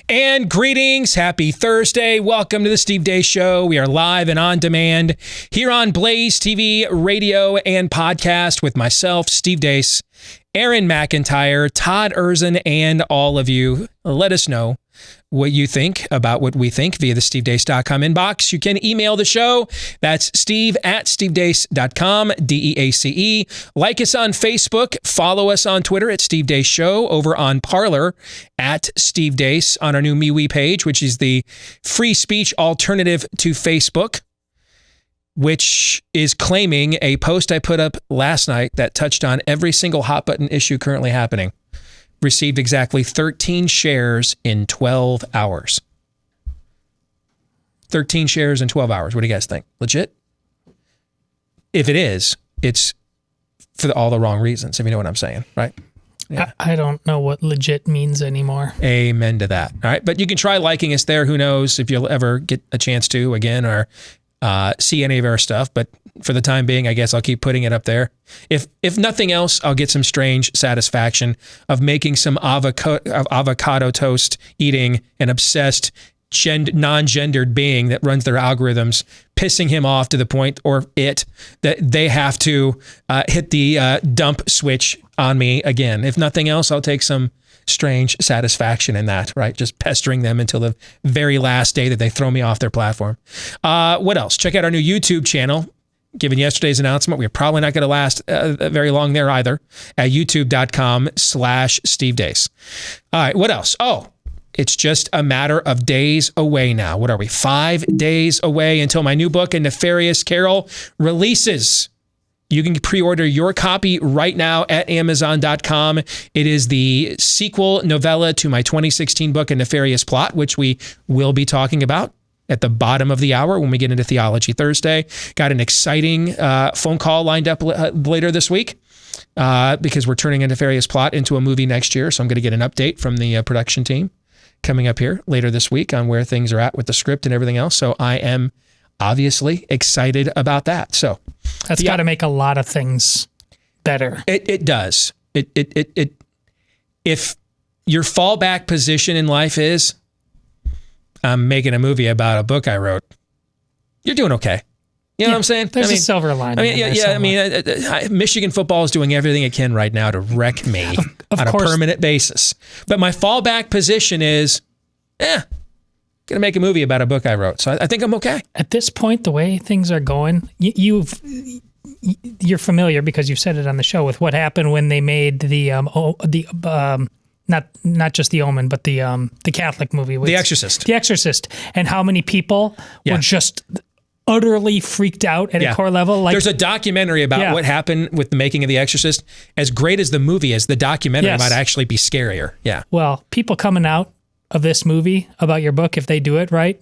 And greetings. Happy Thursday. Welcome to the Steve Deace Show. We are live and on demand here on BlazeTV, radio, and podcast with myself, Steve Deace, Aaron McIntyre, Todd Erzin, and all of you. Let us know what you think about what we think via the stevedeace.com inbox. You can email the show. That's steve@stevedeace.com, DEACE. Like us on Facebook. Follow us on Twitter at Steve Deace Show. Over on Parler at Steve Deace on our new MeWe page, which is the free speech alternative to Facebook, which is claiming a post I put up last night that touched on every single hot button issue currently happening received exactly 13 shares in 12 hours. 13 shares in 12 hours. What do you guys think? Legit? If it is, it's for all the wrong reasons, if you know what I'm saying, right? Yeah. I don't know what legit means anymore. Amen to that. All right. But you can try liking us there. Who knows if you'll ever get a chance to again or see any of our stuff. But for the time being, I guess I'll keep putting it up there. If nothing else, I'll get some strange satisfaction of making some avocado toast eating an obsessed non-gendered being that runs their algorithms, pissing him off to the point, or that they have to hit the dump switch on me again. If nothing else, I'll take some strange satisfaction in that, right? Just pestering them until the very last day that they throw me off their platform. What else? Check out our new YouTube channel. Given yesterday's announcement, we're probably not going to last very long there either, at youtube.com/Steve Deace. All right, what else? Oh, it's just a matter of days away now. What are we? 5 days away until my new book, A Nefarious Carol, releases. You can pre-order your copy right now at Amazon.com. It is the sequel novella to my 2016 book, A Nefarious Plot, which we will be talking about at the bottom of the hour when we get into Theology Thursday. Got an exciting phone call lined up later this week because we're turning A Nefarious Plot into a movie next year. So I'm going to get an update from the production team coming up here later this week on where things are at with the script and everything else. So I am obviously excited about that. So that's got to make a lot of things better. It does. It if your fallback position in life is I'm making a movie about a book I wrote, you're doing okay. You know what I'm saying? There's a silver lining. Michigan football is doing everything it can right now to wreck me on a permanent basis. But my fallback position is, going to make a movie about a book I wrote. So I think I'm okay. At this point, the way things are going, you're familiar because you've said it on the show with what happened when they made not just The Omen, but the Catholic movie. The Exorcist. The Exorcist. And how many people were just utterly freaked out at a core level. Like, there's a documentary about what happened with the making of The Exorcist. As great as the movie is, the documentary might actually be scarier. Yeah. Well, people coming out of this movie about your book, if they do it right,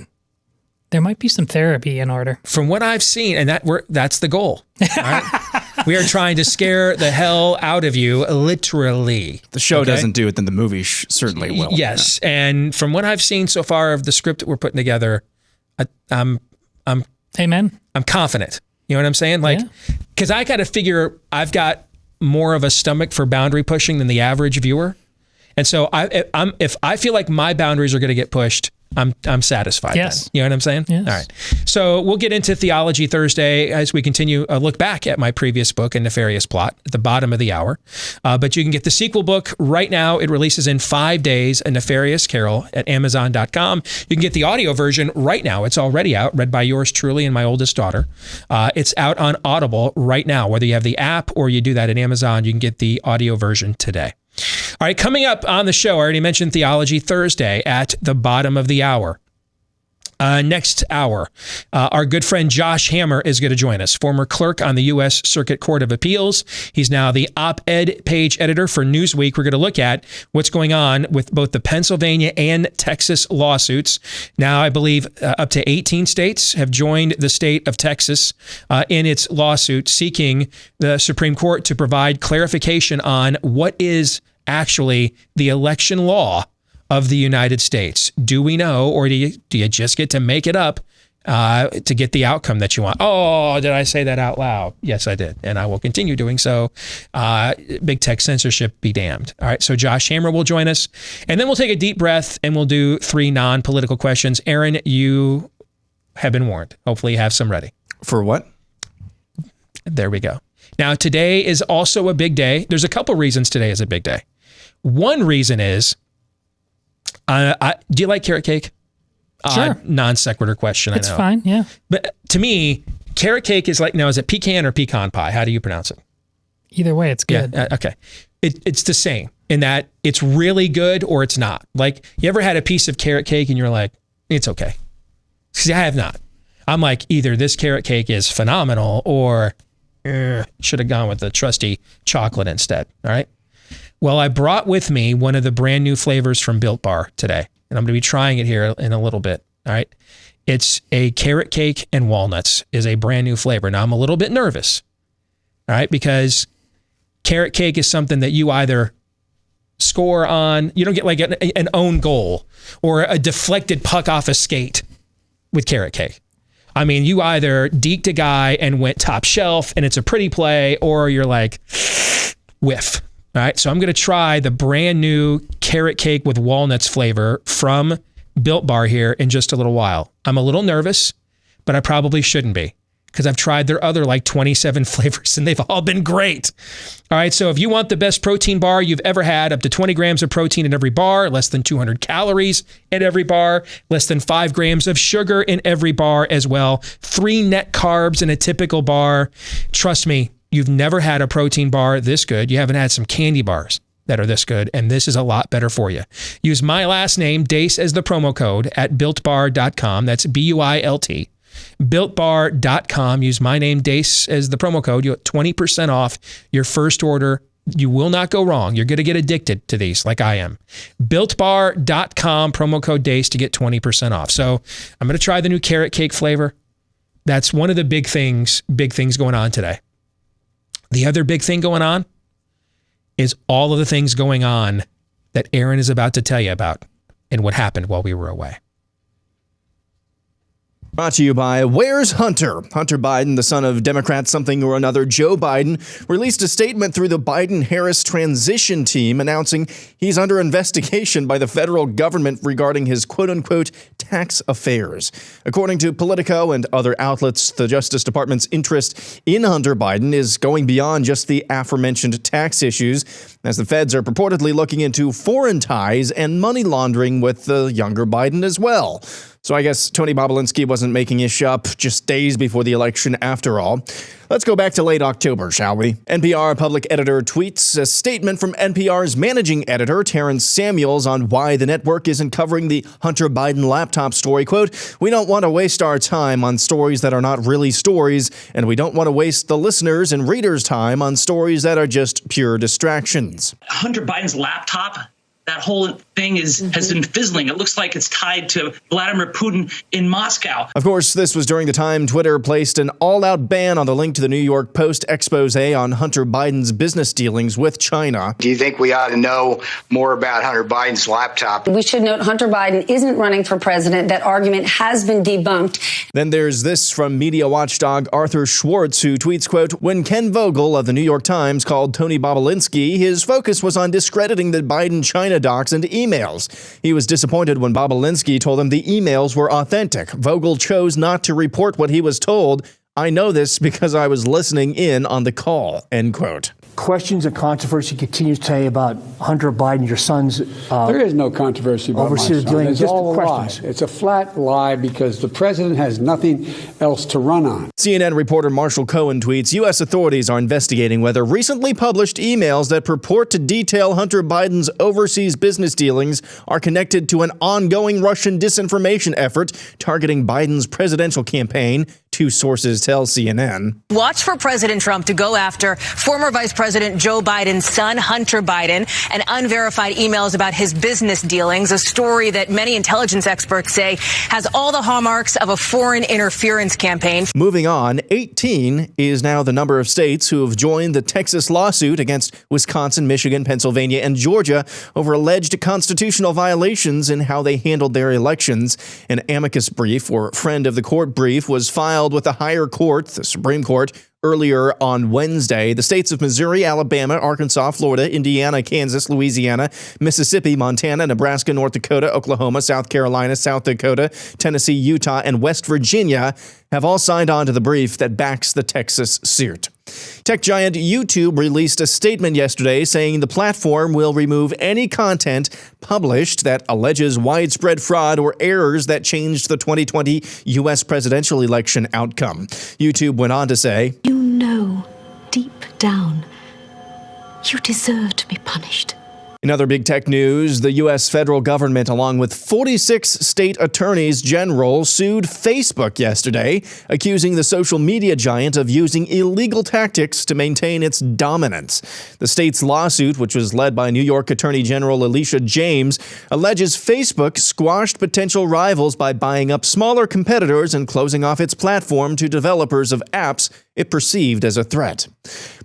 there might be some therapy in order. From what I've seen, and that's the goal. All right? We are trying to scare the hell out of you, literally. The show doesn't do it, then the movie certainly will. Yes, and from what I've seen so far of the script that we're putting together, I'm Amen. I'm confident. You know what I'm saying? Like, because I got to figure I've got more of a stomach for boundary pushing than the average viewer, and so if I feel like my boundaries are going to get pushed, I'm satisfied. Yes. Then. You know what I'm saying? Yes. All right. So we'll get into Theology Thursday as we continue a look back at my previous book, A Nefarious Plot, at the bottom of the hour. But you can get the sequel book right now. It releases in 5 days, A Nefarious Carol, at Amazon.com. You can get the audio version right now. It's already out, read by yours truly and my oldest daughter. It's out on Audible right now. Whether you have the app or you do that at Amazon, you can get the audio version today. All right, coming up on the show, I already mentioned Theology Thursday at the bottom of the hour. Next hour, our good friend Josh Hammer is going to join us, former clerk on the U.S. Circuit Court of Appeals. He's now the op-ed page editor for Newsweek. We're going to look at what's going on with both the Pennsylvania and Texas lawsuits. Now, I believe up to 18 states have joined the state of Texas in its lawsuit seeking the Supreme Court to provide clarification on what is actually the election law of the United States. Do we know, or do you just get to make it up to get the outcome that you want. Oh, did I say that out loud? Yes, I did. And I will continue doing so. Big tech censorship be damned. All right. So Josh Hammer will join us. And then we'll take a deep breath and we'll do 3 non-political questions. Aaron, you have been warned. Hopefully you have some ready. For what? There we go. Now, today is also a big day. There's a couple reasons today is a big day. One reason is, do you like carrot cake? Sure. Non sequitur question. It's I know. fine. Yeah. But to me, carrot cake is like, now, is it pecan or pecan pie? How do you pronounce it? Either way, it's good. Yeah. Okay. It's the same in that it's really good or it's not. Like, you ever had a piece of carrot cake and you're like, it's okay? See, I have not. I'm like, either this carrot cake is phenomenal or should have gone with the trusty chocolate instead. All right. Well, I brought with me one of the brand new flavors from Built Bar today, and I'm going to be trying it here in a little bit. All right. It's a carrot cake and walnuts is a brand new flavor. Now I'm a little bit nervous. All right. Because carrot cake is something that you either score on, you don't get like an own goal or a deflected puck off a skate with carrot cake. I mean, you either deked a guy and went top shelf and it's a pretty play, or you're like, whiff. All right. So I'm going to try the brand new carrot cake with walnuts flavor from Built Bar here in just a little while. I'm a little nervous, but I probably shouldn't be because I've tried their other like 27 flavors and they've all been great. All right. So if you want the best protein bar you've ever had, up to 20 grams of protein in every bar, less than 200 calories in every bar, less than 5 grams of sugar in every bar as well, 3 net carbs in a typical bar. Trust me, you've never had a protein bar this good. You haven't had some candy bars that are this good, and this is a lot better for you. Use my last name, Deace, as the promo code at builtbar.com. That's BUILT. BuiltBar.com. Use my name, Deace, as the promo code. You get 20% off your first order. You will not go wrong. You're going to get addicted to these like I am. BuiltBar.com, promo code Deace to get 20% off. So I'm going to try the new carrot cake flavor. That's one of the big things going on today. The other big thing going on is all of the things going on that Aaron is about to tell you about and what happened while we were away. Brought to you by Where's Hunter? Hunter Biden, the son of Democrat something or another Joe Biden, released a statement through the Biden-Harris transition team announcing he's under investigation by the federal government regarding his quote-unquote tax affairs. According to Politico and other outlets, the Justice Department's interest in Hunter Biden is going beyond just the aforementioned tax issues, as the feds are purportedly looking into foreign ties and money laundering with the younger Biden as well. So I guess Tony Bobulinski wasn't making ish up just days before the election after all. Let's go back to late October, shall we? NPR public editor tweets a statement from NPR's managing editor, Terrence Samuels, on why the network isn't covering the Hunter Biden laptop story. Quote, "We don't want to waste our time on stories that are not really stories, and we don't want to waste the listeners' and readers' time on stories that are just pure distractions." Hunter Biden's laptop, that whole thing has been fizzling. It looks like it's tied to Vladimir Putin in Moscow. Of course, this was during the time Twitter placed an all-out ban on the link to the New York Post expose on Hunter Biden's business dealings with China. Do you think we ought to know more about Hunter Biden's laptop? We should note Hunter Biden isn't running for president. That argument has been debunked. Then there's this from media watchdog Arthur Schwartz, who tweets, quote, "When Ken Vogel of the New York Times called Tony Bobulinski, his focus was on discrediting the Biden-China docs and emails. He was disappointed when Bobulinski told him the emails were authentic. Vogel chose not to report what he was told. I know this because I was listening in on the call," end quote. Questions and controversy continues today about Hunter Biden, your son's. There is no controversy about my son. It's all a lie. It's a flat lie because the president has nothing else to run on. CNN reporter Marshall Cohen tweets, U.S. authorities are investigating whether recently published emails that purport to detail Hunter Biden's overseas business dealings are connected to an ongoing Russian disinformation effort targeting Biden's presidential campaign two sources tell CNN. Watch for President Trump to go after former Vice President Joe Biden's son, Hunter Biden, and unverified emails about his business dealings, a story that many intelligence experts say has all the hallmarks of a foreign interference campaign. Moving on, 18 is now the number of states who have joined the Texas lawsuit against Wisconsin, Michigan, Pennsylvania, and Georgia over alleged constitutional violations in how they handled their elections. An amicus brief, or friend of the court brief, was filed with the higher court, the Supreme Court, earlier on Wednesday. The states of Missouri, Alabama, Arkansas, Florida, Indiana, Kansas, Louisiana, Mississippi, Montana, Nebraska, North Dakota, Oklahoma, South Carolina, South Dakota, Tennessee, Utah, and West Virginia have all signed on to the brief that backs the Texas suit. Tech giant YouTube released a statement yesterday saying the platform will remove any content published that alleges widespread fraud or errors that changed the 2020 U.S. presidential election outcome. YouTube went on to say, "You know, deep down, you deserve to be punished." In other big tech news, the U.S. federal government, along with 46 state attorneys general, sued Facebook yesterday, accusing the social media giant of using illegal tactics to maintain its dominance. The state's lawsuit, which was led by New York Attorney General Alicia James, alleges Facebook squashed potential rivals by buying up smaller competitors and closing off its platform to developers of apps it perceived as a threat.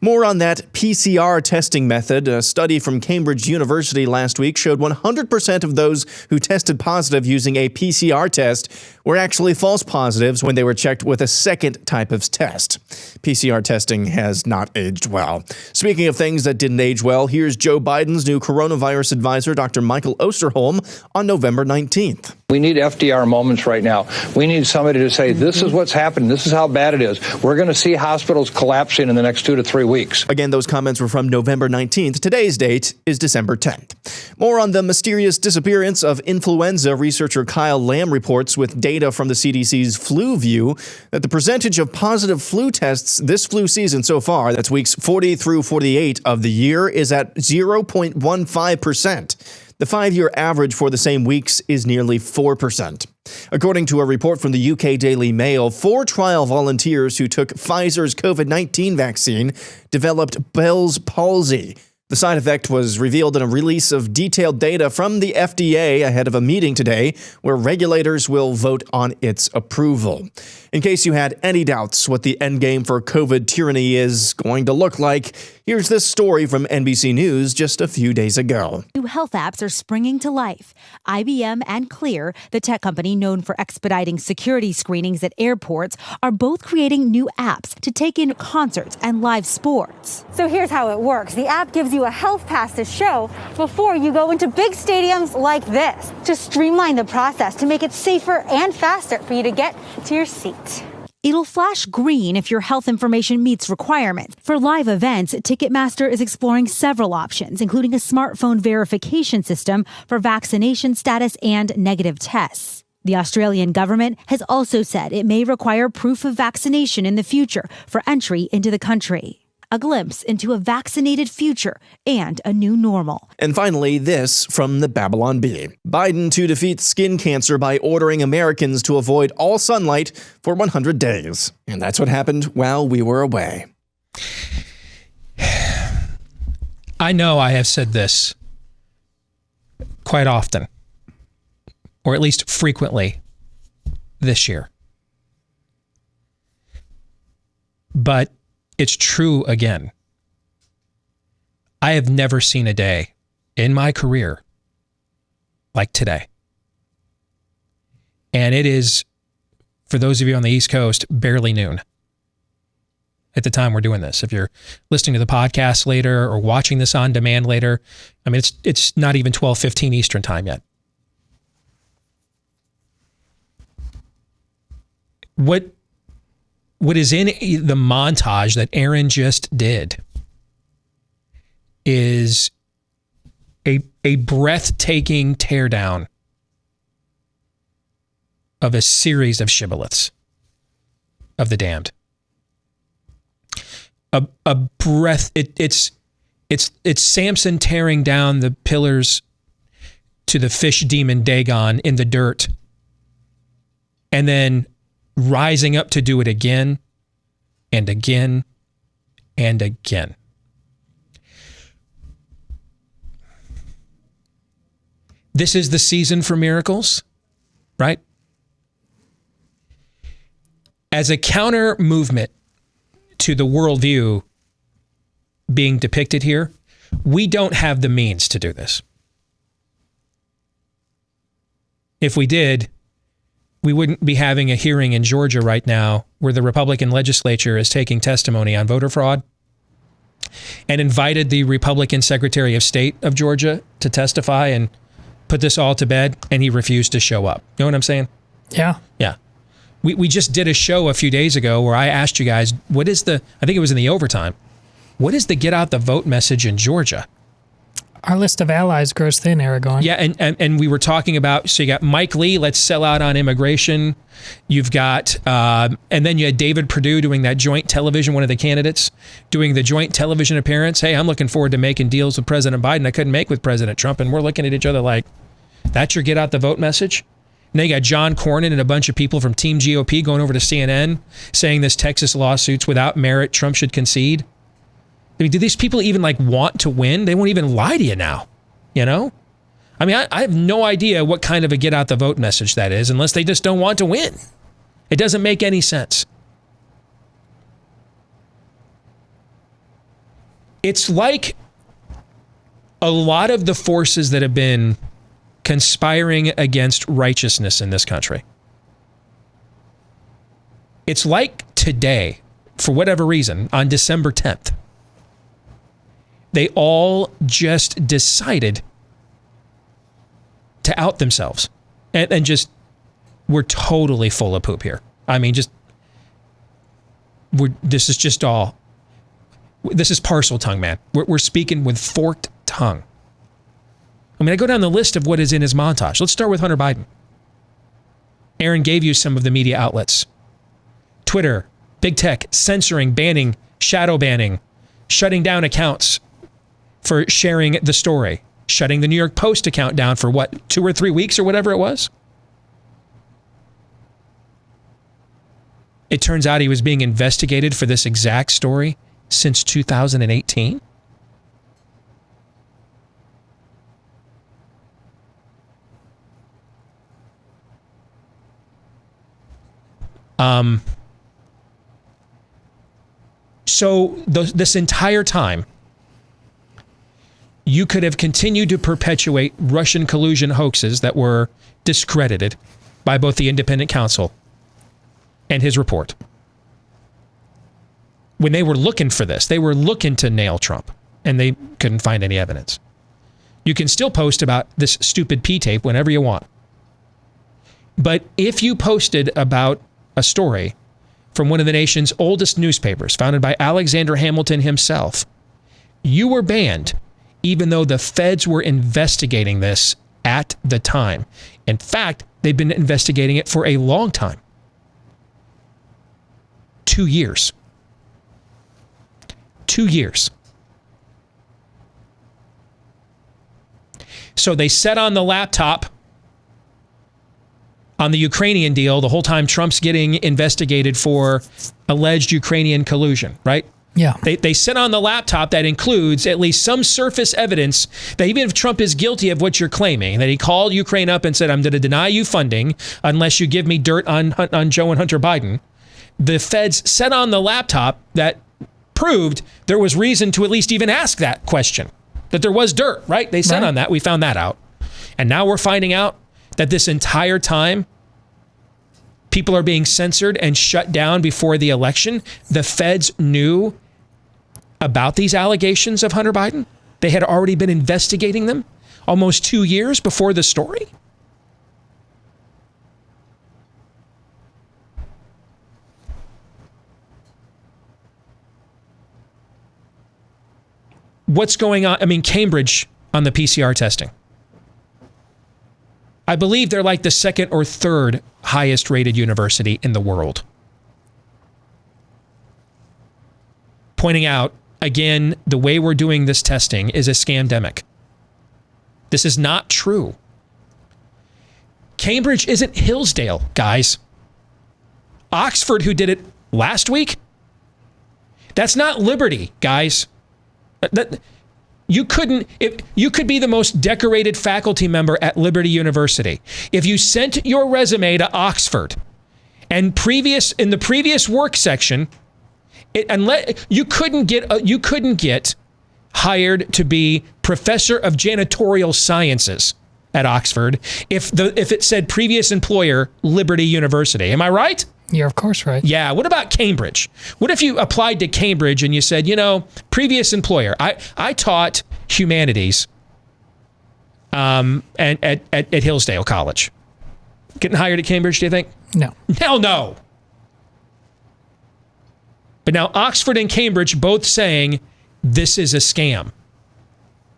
More on that PCR testing method. A study from Cambridge University last week showed 100% of those who tested positive using a PCR test were actually false positives when they were checked with a second type of test. PCR testing has not aged well. Speaking of things that didn't age well, here's Joe Biden's new coronavirus advisor, Dr. Michael Osterholm, on November 19th. We need FDR moments right now. We need somebody to say, this is what's happening. This is how bad it is. We're going to see hospitals collapsing in the next 2 to 3 weeks. Again, those comments were from November 19th. Today's date is December 10th. More on the mysterious disappearance of influenza. Researcher Kyle Lamb reports with data from the CDC's Flu View that the percentage of positive flu tests this flu season so far, that's weeks 40 through 48 of the year, is at 0.15%. The 5-year average for the same weeks is nearly 4%. According to a report from the UK Daily Mail, 4 trial volunteers who took Pfizer's COVID-19 vaccine developed Bell's palsy. The side effect was revealed in a release of detailed data from the FDA ahead of a meeting today where regulators will vote on its approval. In case you had any doubts what the endgame for COVID tyranny is going to look like, here's this story from NBC News just a few days ago. New health apps are springing to life. IBM and Clear, the tech company known for expediting security screenings at airports, are both creating new apps to take in concerts and live sports. So here's how it works. The app gives you a health pass to show before you go into big stadiums like this to streamline the process to make it safer and faster for you to get to your seat. It'll flash green if your health information meets requirements. For live events, Ticketmaster is exploring several options, including a smartphone verification system for vaccination status and negative tests. The Australian government has also said it may require proof of vaccination in the future for entry into the country. A glimpse into a vaccinated future and a new normal. And finally, this from the Babylon Bee. Biden to defeat skin cancer by ordering Americans to avoid all sunlight for 100 days. And that's what happened while we were away. I know I have said this quite often, or at least frequently this year. But it's true again. I have never seen a day in my career like today. And it is, for those of you on the East Coast, barely noon at the time we're doing this. If you're listening to the podcast later or watching this on demand later, I mean, it's not even 12:15 Eastern time yet. What is in the montage that Aaron just did is a breathtaking teardown of a series of shibboleths of the damned. A breath. It's Samson tearing down the pillars to the fish demon Dagon in the dirt, and then rising up to do it again and again and again. This is the season for miracles, right? As a counter movement to the worldview being depicted here, we don't have the means to do this. If we did, we wouldn't be having a hearing in Georgia right now where the Republican legislature is taking testimony on voter fraud and invited the Republican Secretary of State of Georgia to testify and put this all to bed, and he refused to show up. You know what I'm saying? Yeah. Yeah. We just did a show a few days ago where I asked you guys, I think it was in the overtime, what is the get out the vote message in Georgia? Our list of allies grows thin, Aragon. Yeah, and we were talking about, so you got Mike Lee, let's sell out on immigration. You've got, and then you had David Perdue doing that joint television, one of the candidates, doing the joint television appearance. Hey, I'm looking forward to making deals with President Biden I couldn't make with President Trump. And we're looking at each other like, that's your get out the vote message? Now you got John Cornyn and a bunch of people from Team GOP going over to CNN saying this Texas lawsuit's without merit, Trump should concede. I mean, do these people even want to win? They won't even lie to you now, you know? I mean, I have no idea what kind of a get out the vote message that is unless they just don't want to win. It doesn't make any sense. It's like a lot of the forces that have been conspiring against righteousness in this country. It's like today, for whatever reason, on December 10th, they all just decided to out themselves and just, we're totally full of poop here. I mean, this is parcel tongue, man. We're speaking with forked tongue. I mean, I go down the list of what is in his montage. Let's start with Hunter Biden. Aaron gave you some of the media outlets. Twitter, big tech, censoring, banning, shadow banning, shutting down accounts for sharing the story, shutting the New York Post account down for 2 or 3 weeks or whatever it was. It turns out he was being investigated for this exact story since 2018. So this entire time, you could have continued to perpetuate Russian collusion hoaxes that were discredited by both the independent counsel and his report. When they were looking for this, they were looking to nail Trump, and they couldn't find any evidence. You can still post about this stupid P-tape whenever you want. But if you posted about a story from one of the nation's oldest newspapers, founded by Alexander Hamilton himself, you were banned, even though the feds were investigating this at the time. In fact, they've been investigating it for a long time. 2 years. 2 years. So they sat on the laptop on the Ukrainian deal the whole time Trump's getting investigated for alleged Ukrainian collusion, right? Yeah. They sit on the laptop that includes at least some surface evidence that even if Trump is guilty of what you're claiming, that he called Ukraine up and said, I'm going to deny you funding unless you give me dirt on Joe and Hunter Biden. The feds set on the laptop that proved there was reason to at least even ask that question, that there was dirt, right? They set on that. We found that out. And now we're finding out that this entire time, people are being censored and shut down before the election. The feds knew about these allegations of Hunter Biden. They had already been investigating them almost 2 years before the story. What's going on? I mean, Cambridge on the PCR testing. I believe they're like the second or third highest rated university in the world. Pointing out, again, the way we're doing this testing is a scamdemic. This is not true. Cambridge isn't Hillsdale, guys. Oxford, who did it last week, that's not liberty, guys. You could be the most decorated faculty member at Liberty University. If you sent your resume to Oxford and in the previous work section, you couldn't get hired to be professor of janitorial sciences at Oxford if it said previous employer Liberty University. Am I right? You're of course right. Yeah. What about Cambridge? What if you applied to Cambridge and you said, previous employer, I taught humanities and at Hillsdale College. Getting hired at Cambridge, do you think? No. Hell no. But now Oxford and Cambridge both saying this is a scam.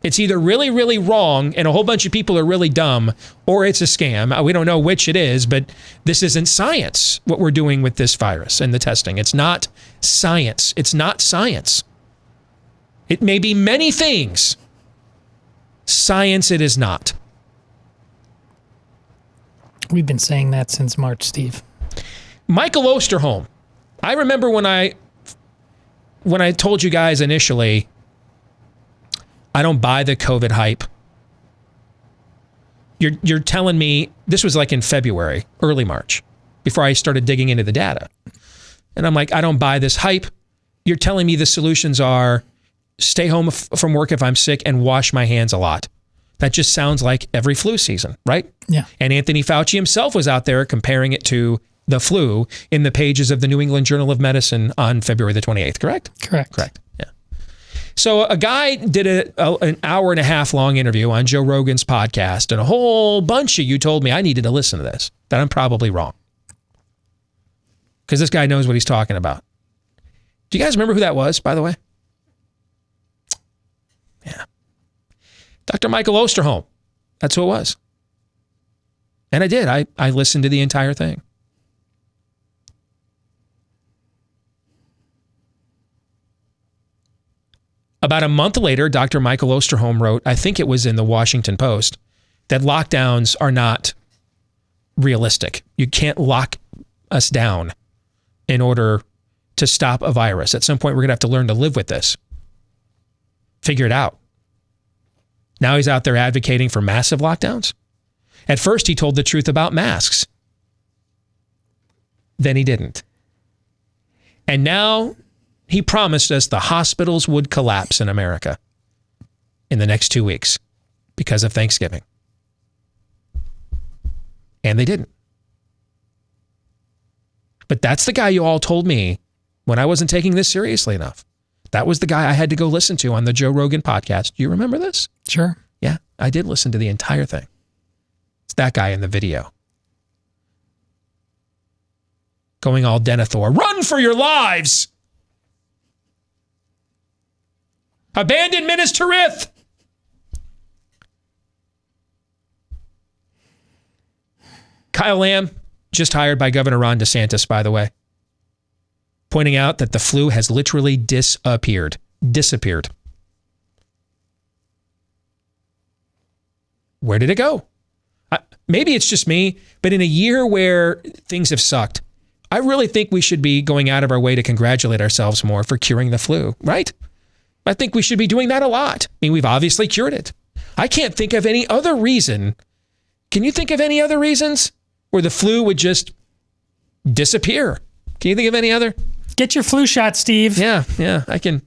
It's either really, really wrong and a whole bunch of people are really dumb, or it's a scam. We don't know which it is, but this isn't science, what we're doing with this virus and the testing. It's not science. It's not science. It may be many things. Science it is not. We've been saying that since March, Steve. Michael Osterholm. I remember when I told you guys initially, I don't buy the COVID hype. You're telling me, this was like in February, early March, before I started digging into the data. And I'm like, I don't buy this hype. You're telling me the solutions are stay home from work if I'm sick and wash my hands a lot. That just sounds like every flu season, right? Yeah. And Anthony Fauci himself was out there comparing it to the flu in the pages of the New England Journal of Medicine on February the 28th, correct? Correct. Yeah. So a guy did an hour and a half long interview on Joe Rogan's podcast, and a whole bunch of you told me I needed to listen to this, that I'm probably wrong. Because this guy knows what he's talking about. Do you guys remember who that was, by the way? Yeah. Dr. Michael Osterholm. That's who it was. And I did. I listened to the entire thing. About a month later, Dr. Michael Osterholm wrote, I think it was in the Washington Post, that lockdowns are not realistic. You can't lock us down in order to stop a virus. At some point, we're going to have to learn to live with this. Figure it out. Now he's out there advocating for massive lockdowns. At first, he told the truth about masks. Then he didn't. And now he promised us the hospitals would collapse in America in the next 2 weeks because of Thanksgiving. And they didn't. But that's the guy you all told me when I wasn't taking this seriously enough. That was the guy I had to go listen to on the Joe Rogan podcast. Do you remember this? Sure. Yeah, I did listen to the entire thing. It's that guy in the video. Going all Denethor. Run for your lives! Abandon Minas Tirith! Kyle Lamb, just hired by Governor Ron DeSantis, by the way, pointing out that the flu has literally disappeared. Where did it go? Maybe it's just me, but in a year where things have sucked, I really think we should be going out of our way to congratulate ourselves more for curing the flu, right? I think we should be doing that a lot. I mean, we've obviously cured it. I can't think of any other reason. Can you think of any other reasons where the flu would just disappear? Can you think of any other? Get your flu shot, Steve. Yeah, I can.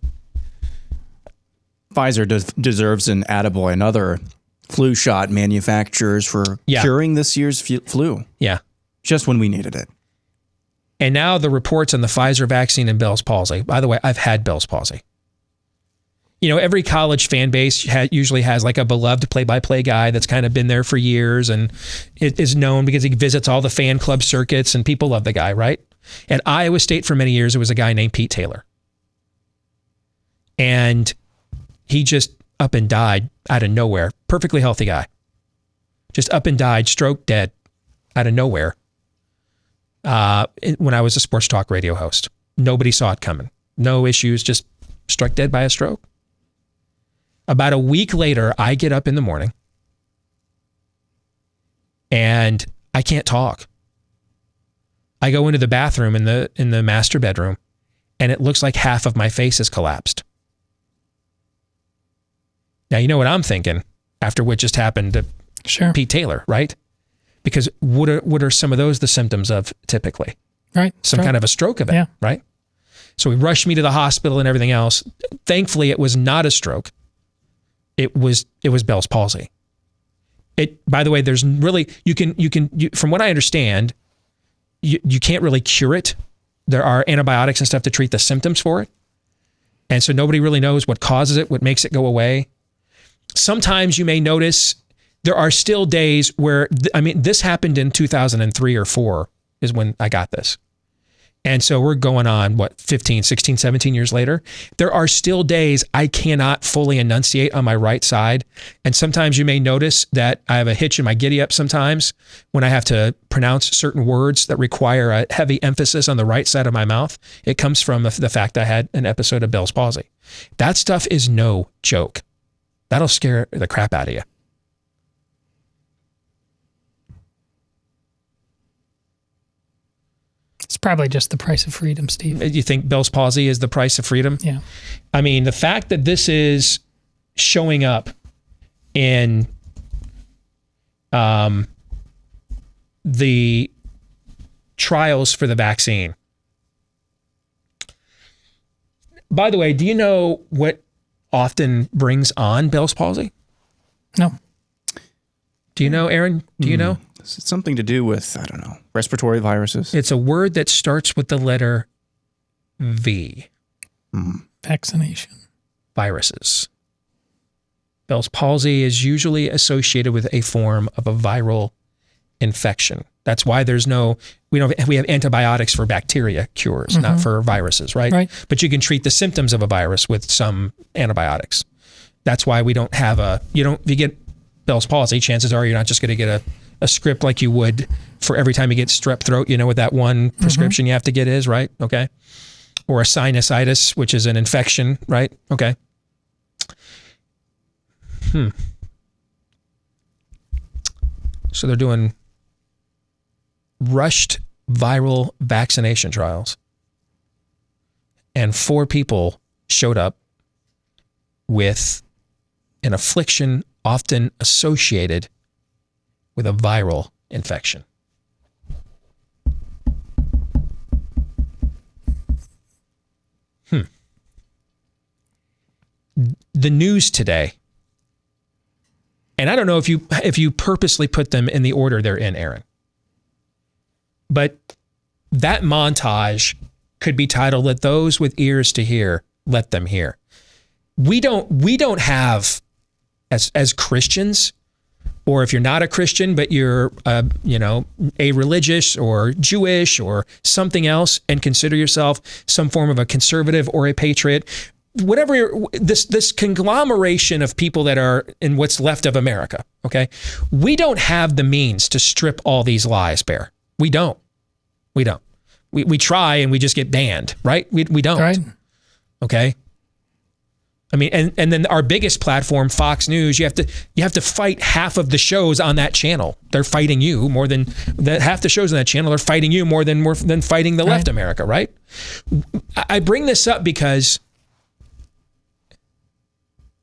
Pfizer deserves an attaboy, and other flu shot manufacturers for curing this year's flu. Yeah. Just when we needed it. And now the reports on the Pfizer vaccine and Bell's palsy. By the way, I've had Bell's palsy. You know, every college fan base usually has like a beloved play-by-play guy that's kind of been there for years and is known because he visits all the fan club circuits and people love the guy, right? At Iowa State for many years, it was a guy named Pete Taylor. And he just up and died out of nowhere. Perfectly healthy guy. Just up and died, stroke dead out of nowhere. When I was a sports talk radio host. Nobody saw it coming. No issues, just struck dead by a stroke. About a week later, I get up in the morning and I can't talk. I go into the bathroom in the master bedroom, and it looks like half of my face is collapsed. Now, you know what I'm thinking after what just happened to Pete Taylor, right? Because what are some of those the symptoms of typically? Right. Some kind of a stroke event, right? So he rushed me to the hospital and everything else. Thankfully, it was not a stroke. It was Bell's palsy. By the way, there's really, from what I understand, you can't really cure it. There are antibiotics and stuff to treat the symptoms for it. And so nobody really knows what causes it, what makes it go away. Sometimes you may notice there are still days where, this happened in 2003 or 4 is when I got this. And so we're going on, 15, 16, 17 years later. There are still days I cannot fully enunciate on my right side. And sometimes you may notice that I have a hitch in my giddy up sometimes when I have to pronounce certain words that require a heavy emphasis on the right side of my mouth. It comes from the fact I had an episode of Bell's palsy. That stuff is no joke. That'll scare the crap out of you. It's probably just the price of freedom, Steve. You think Bell's palsy is the price of freedom? Yeah. I mean, the fact that this is showing up in the trials for the vaccine. By the way, do you know what often brings on Bell's palsy? No. Do you know, Aaron? Do you know? Is it something to do with, I don't know, respiratory viruses? It's a word that starts with the letter V. Vaccination. Viruses. Bell's palsy is usually associated with a form of a viral infection. That's why we have antibiotics for bacteria cures, not for viruses, right? Right. But you can treat the symptoms of a virus with some antibiotics. That's why we don't have if you get Bell's palsy, chances are you're not just going to get a script like you would for every time you get strep throat, what that one prescription you have to get is, right? Okay. Or a sinusitis, which is an infection, right? Okay. So they're doing rushed viral vaccination trials. And 4 people showed up with an affliction often associated with a viral infection. The news today, and I don't know if you purposely put them in the order they're in, Aaron, but that montage could be titled, "Let those with ears to hear, let them hear." We don't have, as Christians, or if you're not a Christian, but you're, a religious or Jewish or something else and consider yourself some form of a conservative or a patriot, whatever, this conglomeration of people that are in what's left of America, okay? We don't have the means to strip all these lies bare. We don't. We try and we just get banned, right? We don't. Right. Okay? I mean, and then our biggest platform, Fox News, you have to fight half of the shows on that channel. They're fighting you more than half the shows on that channel are fighting you more than fighting the left America, right? I bring this up because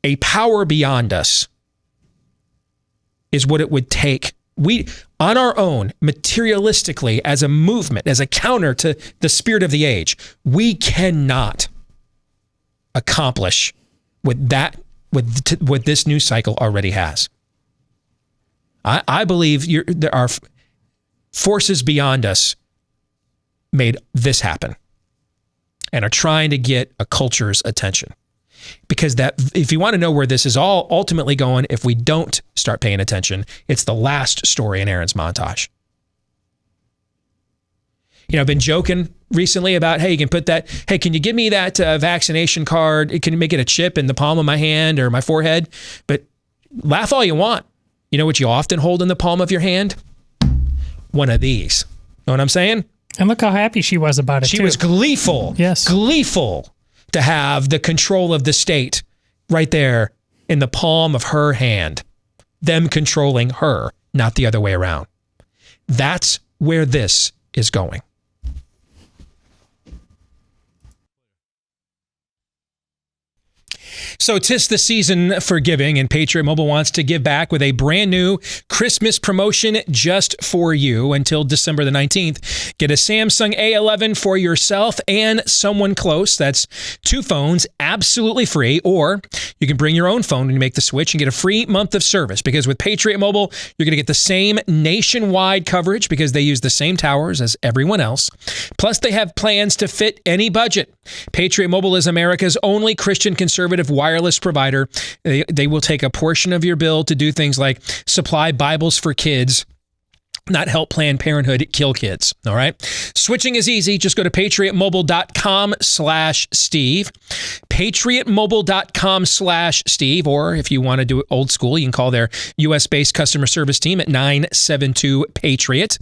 a power beyond us is what it would take. We, on our own, materialistically, as a movement, as a counter to the spirit of the age, we cannot accomplish what this news cycle already has. I believe there are forces beyond us made this happen and are trying to get a culture's attention. Because if you want to know where this is all ultimately going, if we don't start paying attention, it's the last story in Aaron's montage. I've been joking recently about, hey, can you give me that vaccination card? Can you make it a chip in the palm of my hand or my forehead? But laugh all you want. You know what you often hold in the palm of your hand? One of these. Know what I'm saying? And look how happy she was about it, She was gleeful. Yes. Gleeful to have the control of the state right there in the palm of her hand. Them controlling her, not the other way around. That's where this is going. So 'tis the season for giving, and Patriot Mobile wants to give back with a brand new Christmas promotion just for you until December the 19th. Get a Samsung A11 for yourself and someone close. That's 2 phones absolutely free, or you can bring your own phone when you make the switch and get a free month of service, because with Patriot Mobile, you're going to get the same nationwide coverage because they use the same towers as everyone else. Plus, they have plans to fit any budget. Patriot Mobile is America's only Christian conservative wireless provider. They will take a portion of your bill to do things like supply Bibles for kids, not help Planned Parenthood kill kids. All right. Switching is easy. Just go to patriotmobile.com/Steve. Patriotmobile.com/Steve. Or if you want to do it old school, you can call their US-based customer service team at 972-PATRIOT.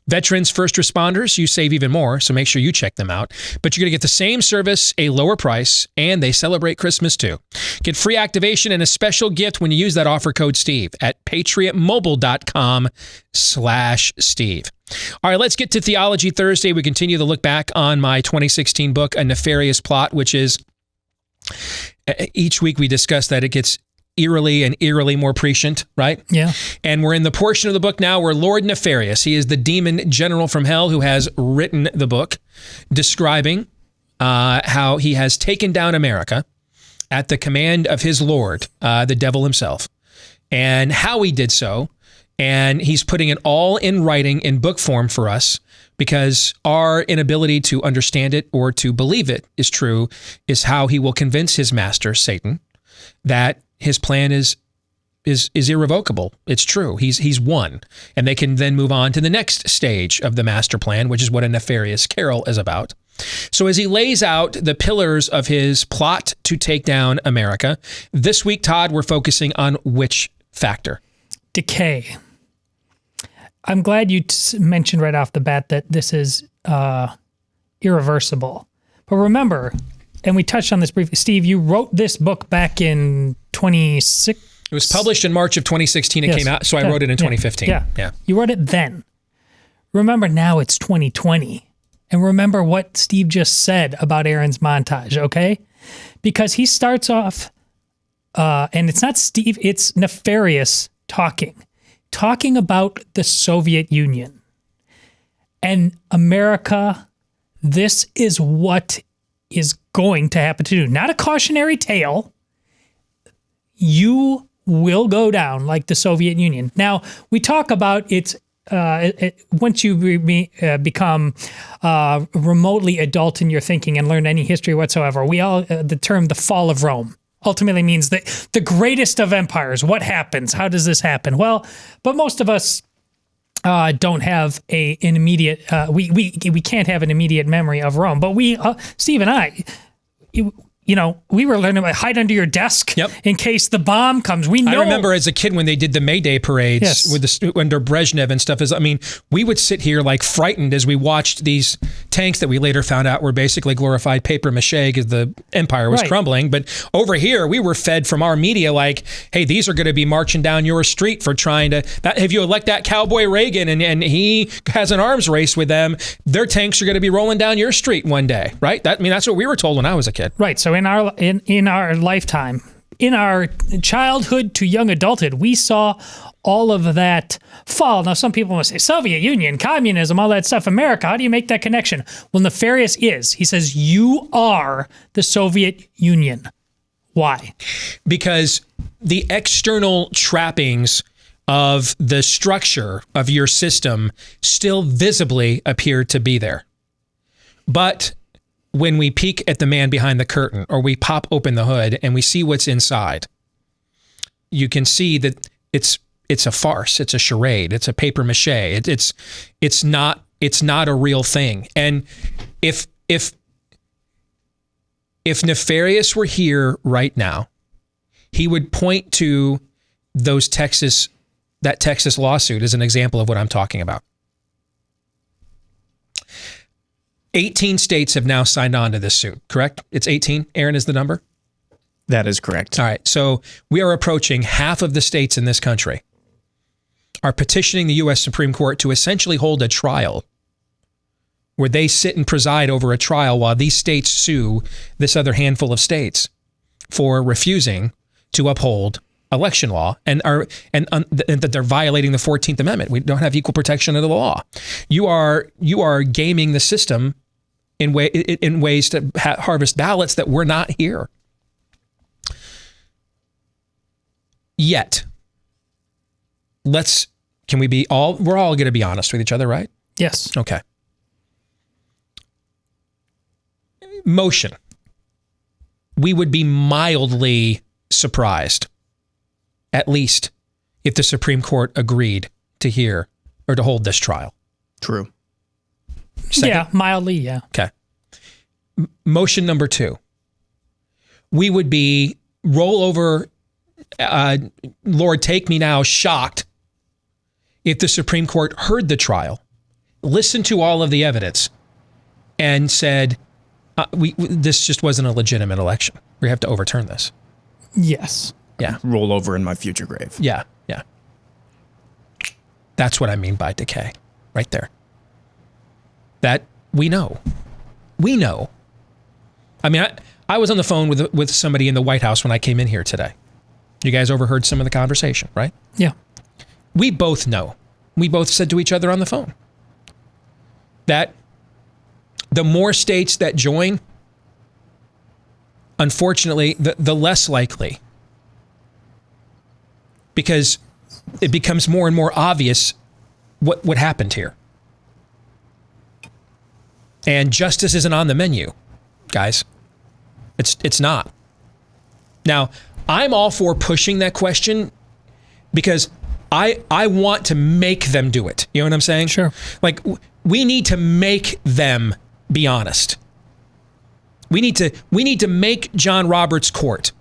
Veterans, first responders, you save even more, so make sure you check them out. But you're going to get the same service, a lower price, and they celebrate Christmas too. Get free activation and a special gift when you use that offer code Steve at patriotmobile.com/Steve. All right, let's get to Theology Thursday. We continue to look back on my 2016 book, A Nefarious Plot, which is, each week we discuss that it gets eerily more prescient, right? Yeah. And we're in the portion of the book now where Lord Nefarious, he is the demon general from hell who has written the book describing how he has taken down America at the command of his Lord, the devil himself, and how he did so. And he's putting it all in writing in book form for us, because our inability to understand it or to believe it is true is how he will convince his master, Satan, that his plan is irrevocable. It's true. He's won. And they can then move on to the next stage of the master plan, which is what A Nefarious Carol is about. So as he lays out the pillars of his plot to take down America, this week, Todd, we're focusing on which factor? Decay. I'm glad you mentioned right off the bat that this is irreversible. But remember, and we touched on this briefly, Steve, you wrote this book back in 2016. It was published in March of 2016. It came out, so I wrote it in 2015. Yeah. You wrote it then. Remember, now it's 2020. And remember what Steve just said about Aaron's montage, okay? Because he starts off, and it's not Steve, it's Nefarious talking about the Soviet Union and America. This is what is going to happen to you. Not a cautionary tale. You will go down like the Soviet Union. Now, we talk about it's once you become remotely adult in your thinking and learn any history whatsoever, we all the term the fall of Rome ultimately means that the greatest of empires. What happens? How does this happen? Well, but most of us don't have an immediate. We can't have an immediate memory of Rome. But we, Steve and I, we were learning about hide under your desk in case the bomb comes. We know. I remember as a kid when they did the May Day parades under Brezhnev and stuff. We would sit here like frightened as we watched these tanks that we later found out were basically glorified paper mache because the empire was crumbling. But over here, we were fed from our media like, hey, these are going to be marching down your street for trying to. If you elect that cowboy Reagan and he has an arms race with them, their tanks are going to be rolling down your street one day, right? That's what we were told when I was a kid. Right. So in our lifetime, in our childhood to young adulthood, we saw all of that fall. Now, some people will say Soviet Union, communism, all that stuff, America. How do you make that connection? Well, Nefarious is. He says, you are the Soviet Union. Why? Because the external trappings of the structure of your system still visibly appear to be there. But when we peek at the man behind the curtain or we pop open the hood and we see what's inside, you can see that it's a farce. It's a charade. It's a paper mache. It's not a real thing. And if Nefarious were here right now, he would point to that Texas lawsuit as an example of what I'm talking about. 18 states have now signed on to this suit, correct? It's 18. Aaron is the number? That is correct. All right. So we are approaching half of the states in this country are petitioning the U.S. Supreme Court to essentially hold a trial where they sit and preside over a trial while these states sue this other handful of states for refusing to uphold election law and that they're violating the 14th Amendment. We don't have equal protection of the law. You are gaming the system in ways to harvest ballots that were not here. Yet, we're all going to be honest with each other, right? Yes. Okay. Motion. We would be mildly surprised, at least if the Supreme Court agreed to hear or to hold this trial. True. Second? Yeah, mildly, yeah. Okay. Motion number 2. We would be roll over, Lord, take me now, shocked if the Supreme Court heard the trial, listened to all of the evidence, and said, this just wasn't a legitimate election. We have to overturn this. Yes. Yeah. Roll over in my future grave. Yeah. Yeah. That's what I mean by decay. Right there. That we know. We know. I mean, I was on the phone with somebody in the White House when I came in here today. You guys overheard some of the conversation, right? Yeah. We both know. We both said to each other on the phone that the more states that join, unfortunately, the less likely, because it becomes more and more obvious what happened here. And justice isn't on the menu, guys. It's not. Now, I'm all for pushing that question because I want to make them do it. You know what I'm saying? Sure. Like, we need to make them be honest. We need to make John Roberts' court.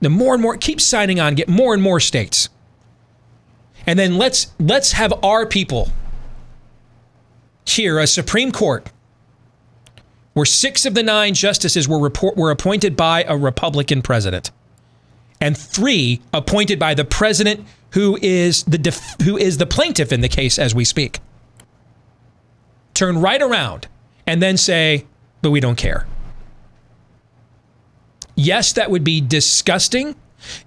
The more and more, keep signing on, get more and more states. And then let's have our people here, a Supreme Court, where 6 of the 9 justices were appointed by a Republican president, and 3 appointed by the president who is the plaintiff in the case as we speak. Turn right around and then say, but we don't care. Yes, that would be disgusting.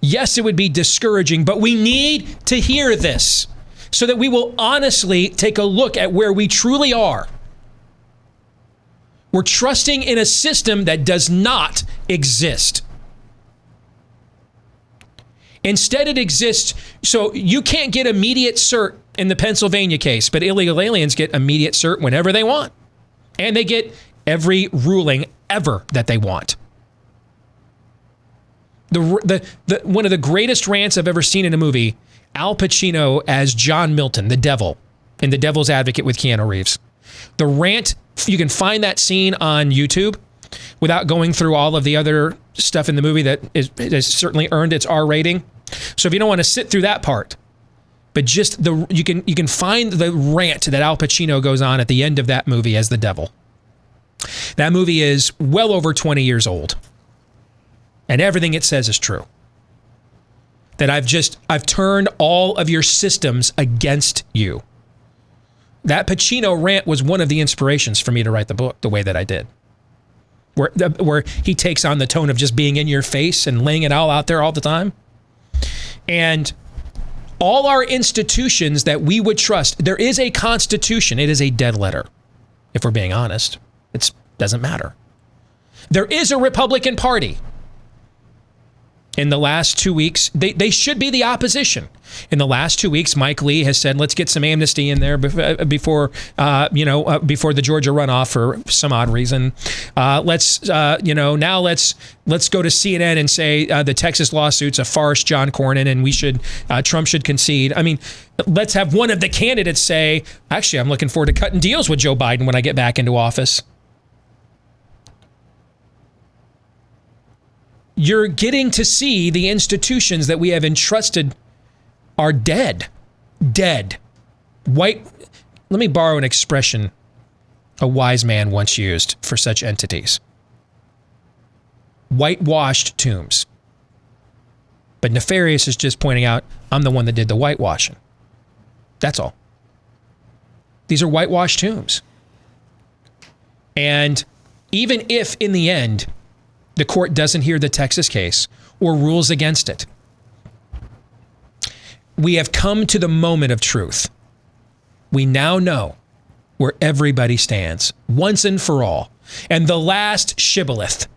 Yes, it would be discouraging, but we need to hear this so that we will honestly take a look at where we truly are. We're trusting in a system that does not exist. Instead, it exists, so you can't get immediate cert in the Pennsylvania case, but illegal aliens get immediate cert whenever they want. And they get every ruling ever that they want. One of the greatest rants I've ever seen in a movie, Al Pacino as John Milton, the devil, in The Devil's Advocate with Keanu Reeves. The rant, you can find that scene on YouTube without going through all of the other stuff in the movie that has certainly earned its R rating. So if you don't want to sit through that part, but just you can find the rant that Al Pacino goes on at the end of that movie as the devil. That movie is well over 20 years old. And everything it says is true. That I've turned all of your systems against you. That Pacino rant was one of the inspirations for me to write the book the way that I did. Where he takes on the tone of just being in your face and laying it all out there all the time. And all our institutions that we would trust, there is a constitution. It is a dead letter. If we're being honest, it doesn't matter. There is a Republican Party. In the last 2 weeks, they should be the opposition. In the last 2 weeks, Mike Lee has said, let's get some amnesty in there before the Georgia runoff for some odd reason. Let's go to CNN and say the Texas lawsuit's a farce, John Cornyn, and Trump should concede. I mean, let's have one of the candidates say, actually, I'm looking forward to cutting deals with Joe Biden when I get back into office. You're getting to see the institutions that we have entrusted are dead. Dead. White. Let me borrow an expression a wise man once used for such entities. Whitewashed tombs. But Nefarious is just pointing out, I'm the one that did the whitewashing. That's all. These are whitewashed tombs. And even if in the end, the court doesn't hear the Texas case or rules against it. We have come to the moment of truth. We now know where everybody stands, once and for all. And the last shibboleth,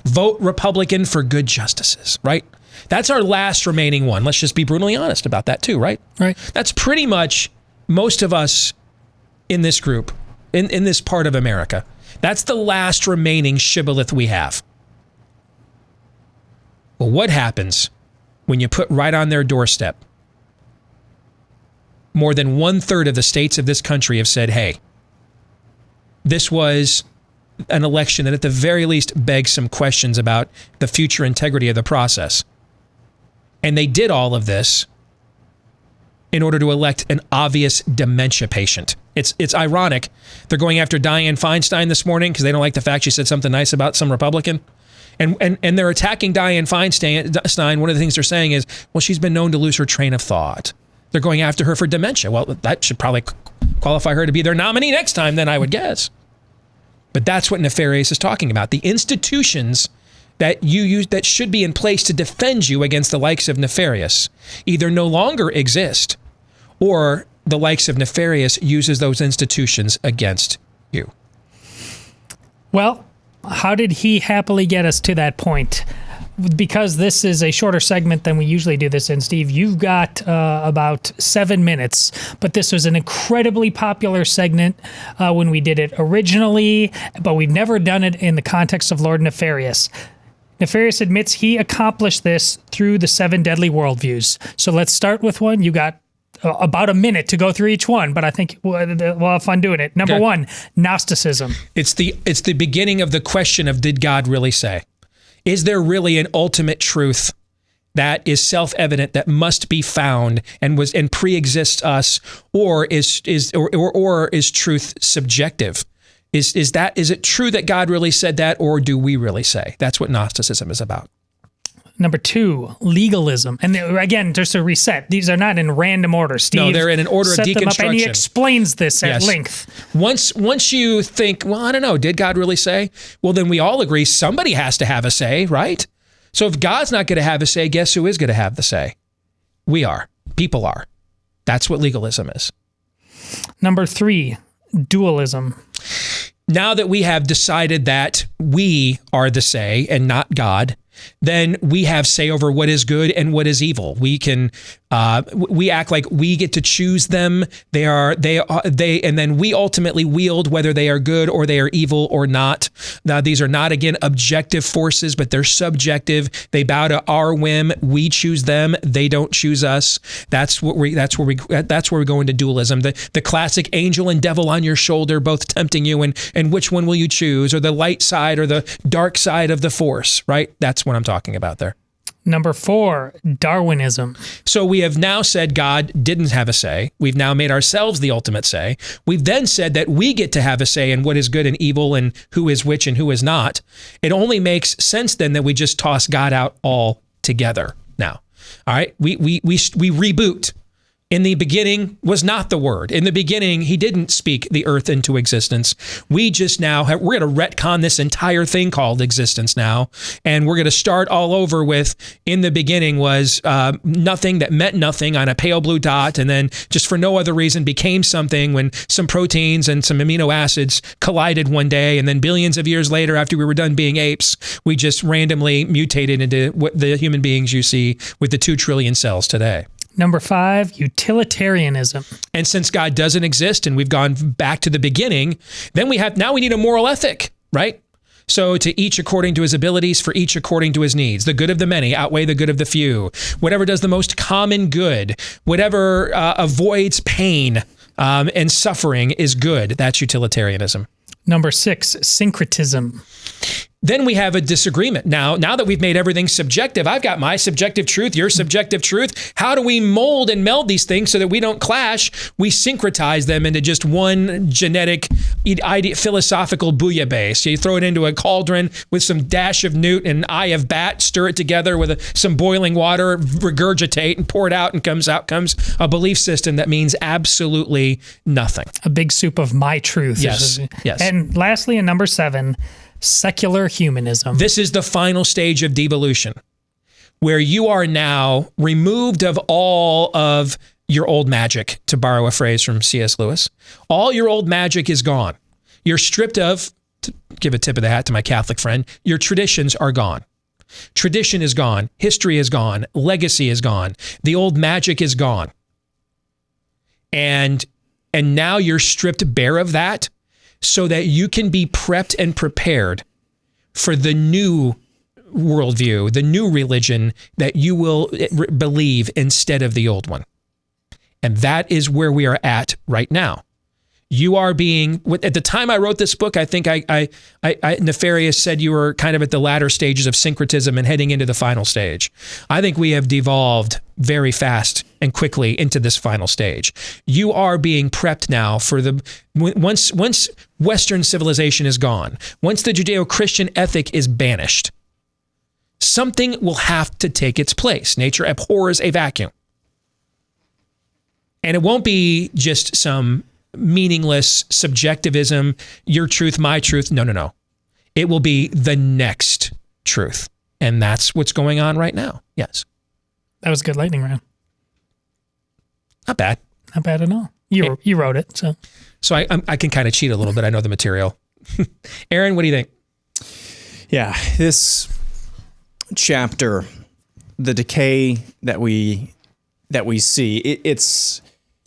vote Republican for good justices, right? That's our last remaining one. Let's just be brutally honest about that too, right? Right. That's pretty much most of us in this group, in this part of America. That's the last remaining shibboleth we have. Well, what happens when you put right on their doorstep? More than 1/3 of the states of this country have said, hey, this was an election that at the very least begs some questions about the future integrity of the process. And they did all of this in order to elect an obvious dementia patient. It's ironic. They're going after Dianne Feinstein this morning because they don't like the fact she said something nice about some Republican. And they're attacking Dianne Feinstein. One of the things they're saying is, well, she's been known to lose her train of thought. They're going after her for dementia. Well, that should probably qualify her to be their nominee next time, then, I would guess. But that's what Nefarious is talking about. The institutions that you use that should be in place to defend you against the likes of Nefarious either no longer exist, or the likes of Nefarious uses those institutions against you. Well, how did he happily get us to that point? Because this is a shorter segment than we usually do this in, Steve, you've got about 7 minutes, but this was an incredibly popular segment when we did it originally, but we've never done it in the context of Lord Nefarious. Nefarious admits he accomplished this through the 7 deadly worldviews. So let's start with one. You got about a minute to go through each one, but I think we'll have fun doing it. Number 1, Gnosticism. It's the beginning of the question of, did God really say? Is there really an ultimate truth that is self-evident, that must be found and pre-exists us, or is truth subjective? Is it true that God really said that, or do we really say? That's what Gnosticism is about. Number 2, legalism. And again, just to reset, these are not in random order. Steve, no, they're in an order of deconstruction. Them up, and he explains this at length. Once you think, well, I don't know, did God really say? Well, then we all agree somebody has to have a say, right? So if God's not going to have a say, guess who is going to have the say? We are. People are. That's what legalism is. Number 3, dualism. Now that we have decided that we are the say and not God, then we have say over what is good and what is evil. We can, we act like we get to choose them. They, and then we ultimately wield whether they are good or they are evil or not. Now, these are not, again, objective forces, but they're subjective. They bow to our whim. We choose them. They don't choose us. That's where we go into dualism. The classic angel and devil on your shoulder, both tempting you, and which one will you choose, or the light side or the dark side of the force, right? That's what I'm talking about there. Number 4, Darwinism. So we have now said God didn't have a say. We've now made ourselves the ultimate say. We've then said that we get to have a say in what is good and evil and who is which and who is not. It only makes sense then that we just toss God out altogether now. All right? We reboot. In the beginning was not the Word. In the beginning, he didn't speak the earth into existence. We just now we're going to retcon this entire thing called existence now. And we're going to start all over with, in the beginning was nothing that meant nothing on a pale blue dot. And then just for no other reason became something when some proteins and some amino acids collided one day. And then billions of years later, after we were done being apes, we just randomly mutated into what the human beings you see with the 2 trillion cells today. Number 5, utilitarianism. And since God doesn't exist and we've gone back to the beginning, then we need a moral ethic, right? So to each according to his abilities, for each according to his needs. The good of the many outweigh the good of the few. Whatever does the most common good, whatever avoids pain and suffering is good. That's utilitarianism. Number 6, syncretism. Then we have a disagreement. Now that we've made everything subjective, I've got my subjective truth, your subjective truth. How do we mold and meld these things so that we don't clash? We syncretize them into just one genetic, philosophical bouillabaisse. So you throw it into a cauldron with some dash of newt and eye of bat, stir it together with some boiling water, regurgitate and pour it out, and comes a belief system that means absolutely nothing. A big soup of my truth. Yes. And lastly, in number 7, Secular humanism. This is the final stage of devolution, where you are now removed of all of your old magic, to borrow a phrase from C.S. Lewis. All your old magic is gone. You're stripped of, to give a tip of the hat to my Catholic friend, your traditions are gone. Tradition is gone. History is gone. Legacy is gone. The old magic is gone. And now you're stripped bare of that so that you can be prepped and prepared for the new worldview, the new religion that you will believe instead of the old one. And that is where we are at right now. You are being, at the time I wrote this book, I think I Nefarious said you were kind of at the latter stages of syncretism and heading into the final stage. I think we have devolved very fast and quickly into this final stage. You are being prepped now for once Western civilization is gone, once the Judeo-Christian ethic is banished, something will have to take its place. Nature abhors a vacuum. And it won't be just some meaningless subjectivism, your truth, my truth. No. It will be the next truth. And that's what's going on right now. Yes. That was a good lightning round. Not bad. Not bad at all. You wrote it, so. So I can kind of cheat a little bit. I know the material. Aaron, what do you think? Yeah, this chapter, the decay that we see,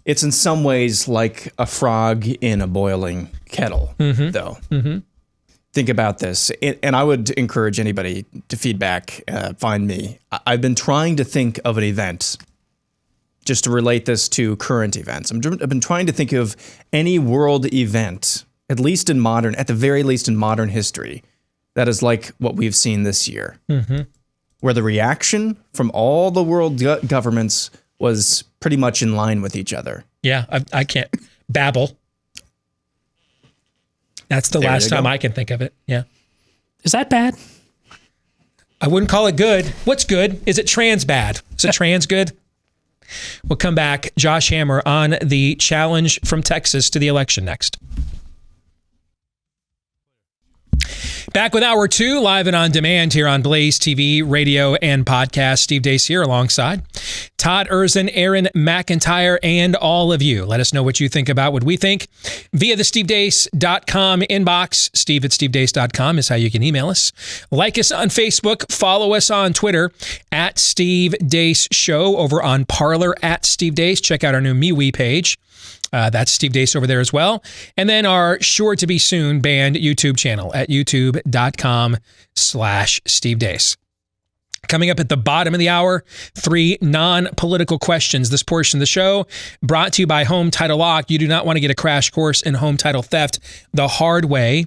it's in some ways like a frog in a boiling kettle, though. Mm-hmm. Think about this. And I would encourage anybody to feedback, find me. I've been trying to think of an event, just to relate this to current events. I've been trying to think of any world event, at the very least in modern history, that is like what we've seen this year, where the reaction from all the world governments was pretty much in line with each other. Yeah, I can't babble. That's the last time I can think of it. Yeah. Is that bad? I wouldn't call it good. What's good? Is it trans bad? Is it trans good? We'll come back. Josh Hammer on the challenge from Texas to the election next. Back with Hour 2, live and on demand here on Blaze TV, radio, and podcast. Steve Deace here alongside Todd Erzin, Aaron McIntyre, and all of you. Let us know what you think about what we think via the stevedeace.com inbox. Steve@stevedeace.com is how you can email us. Like us on Facebook. Follow us on Twitter at Steve Deace Show, over on Parler at Steve Deace. Check out our new MeWe page. That's Steve Deace over there as well. And then our sure to be soon banned YouTube channel at youtube.com/Steve Deace. Coming up at the bottom of the hour, 3 non-political questions. This portion of the show brought to you by Home Title Lock. You do not want to get a crash course in home title theft the hard way.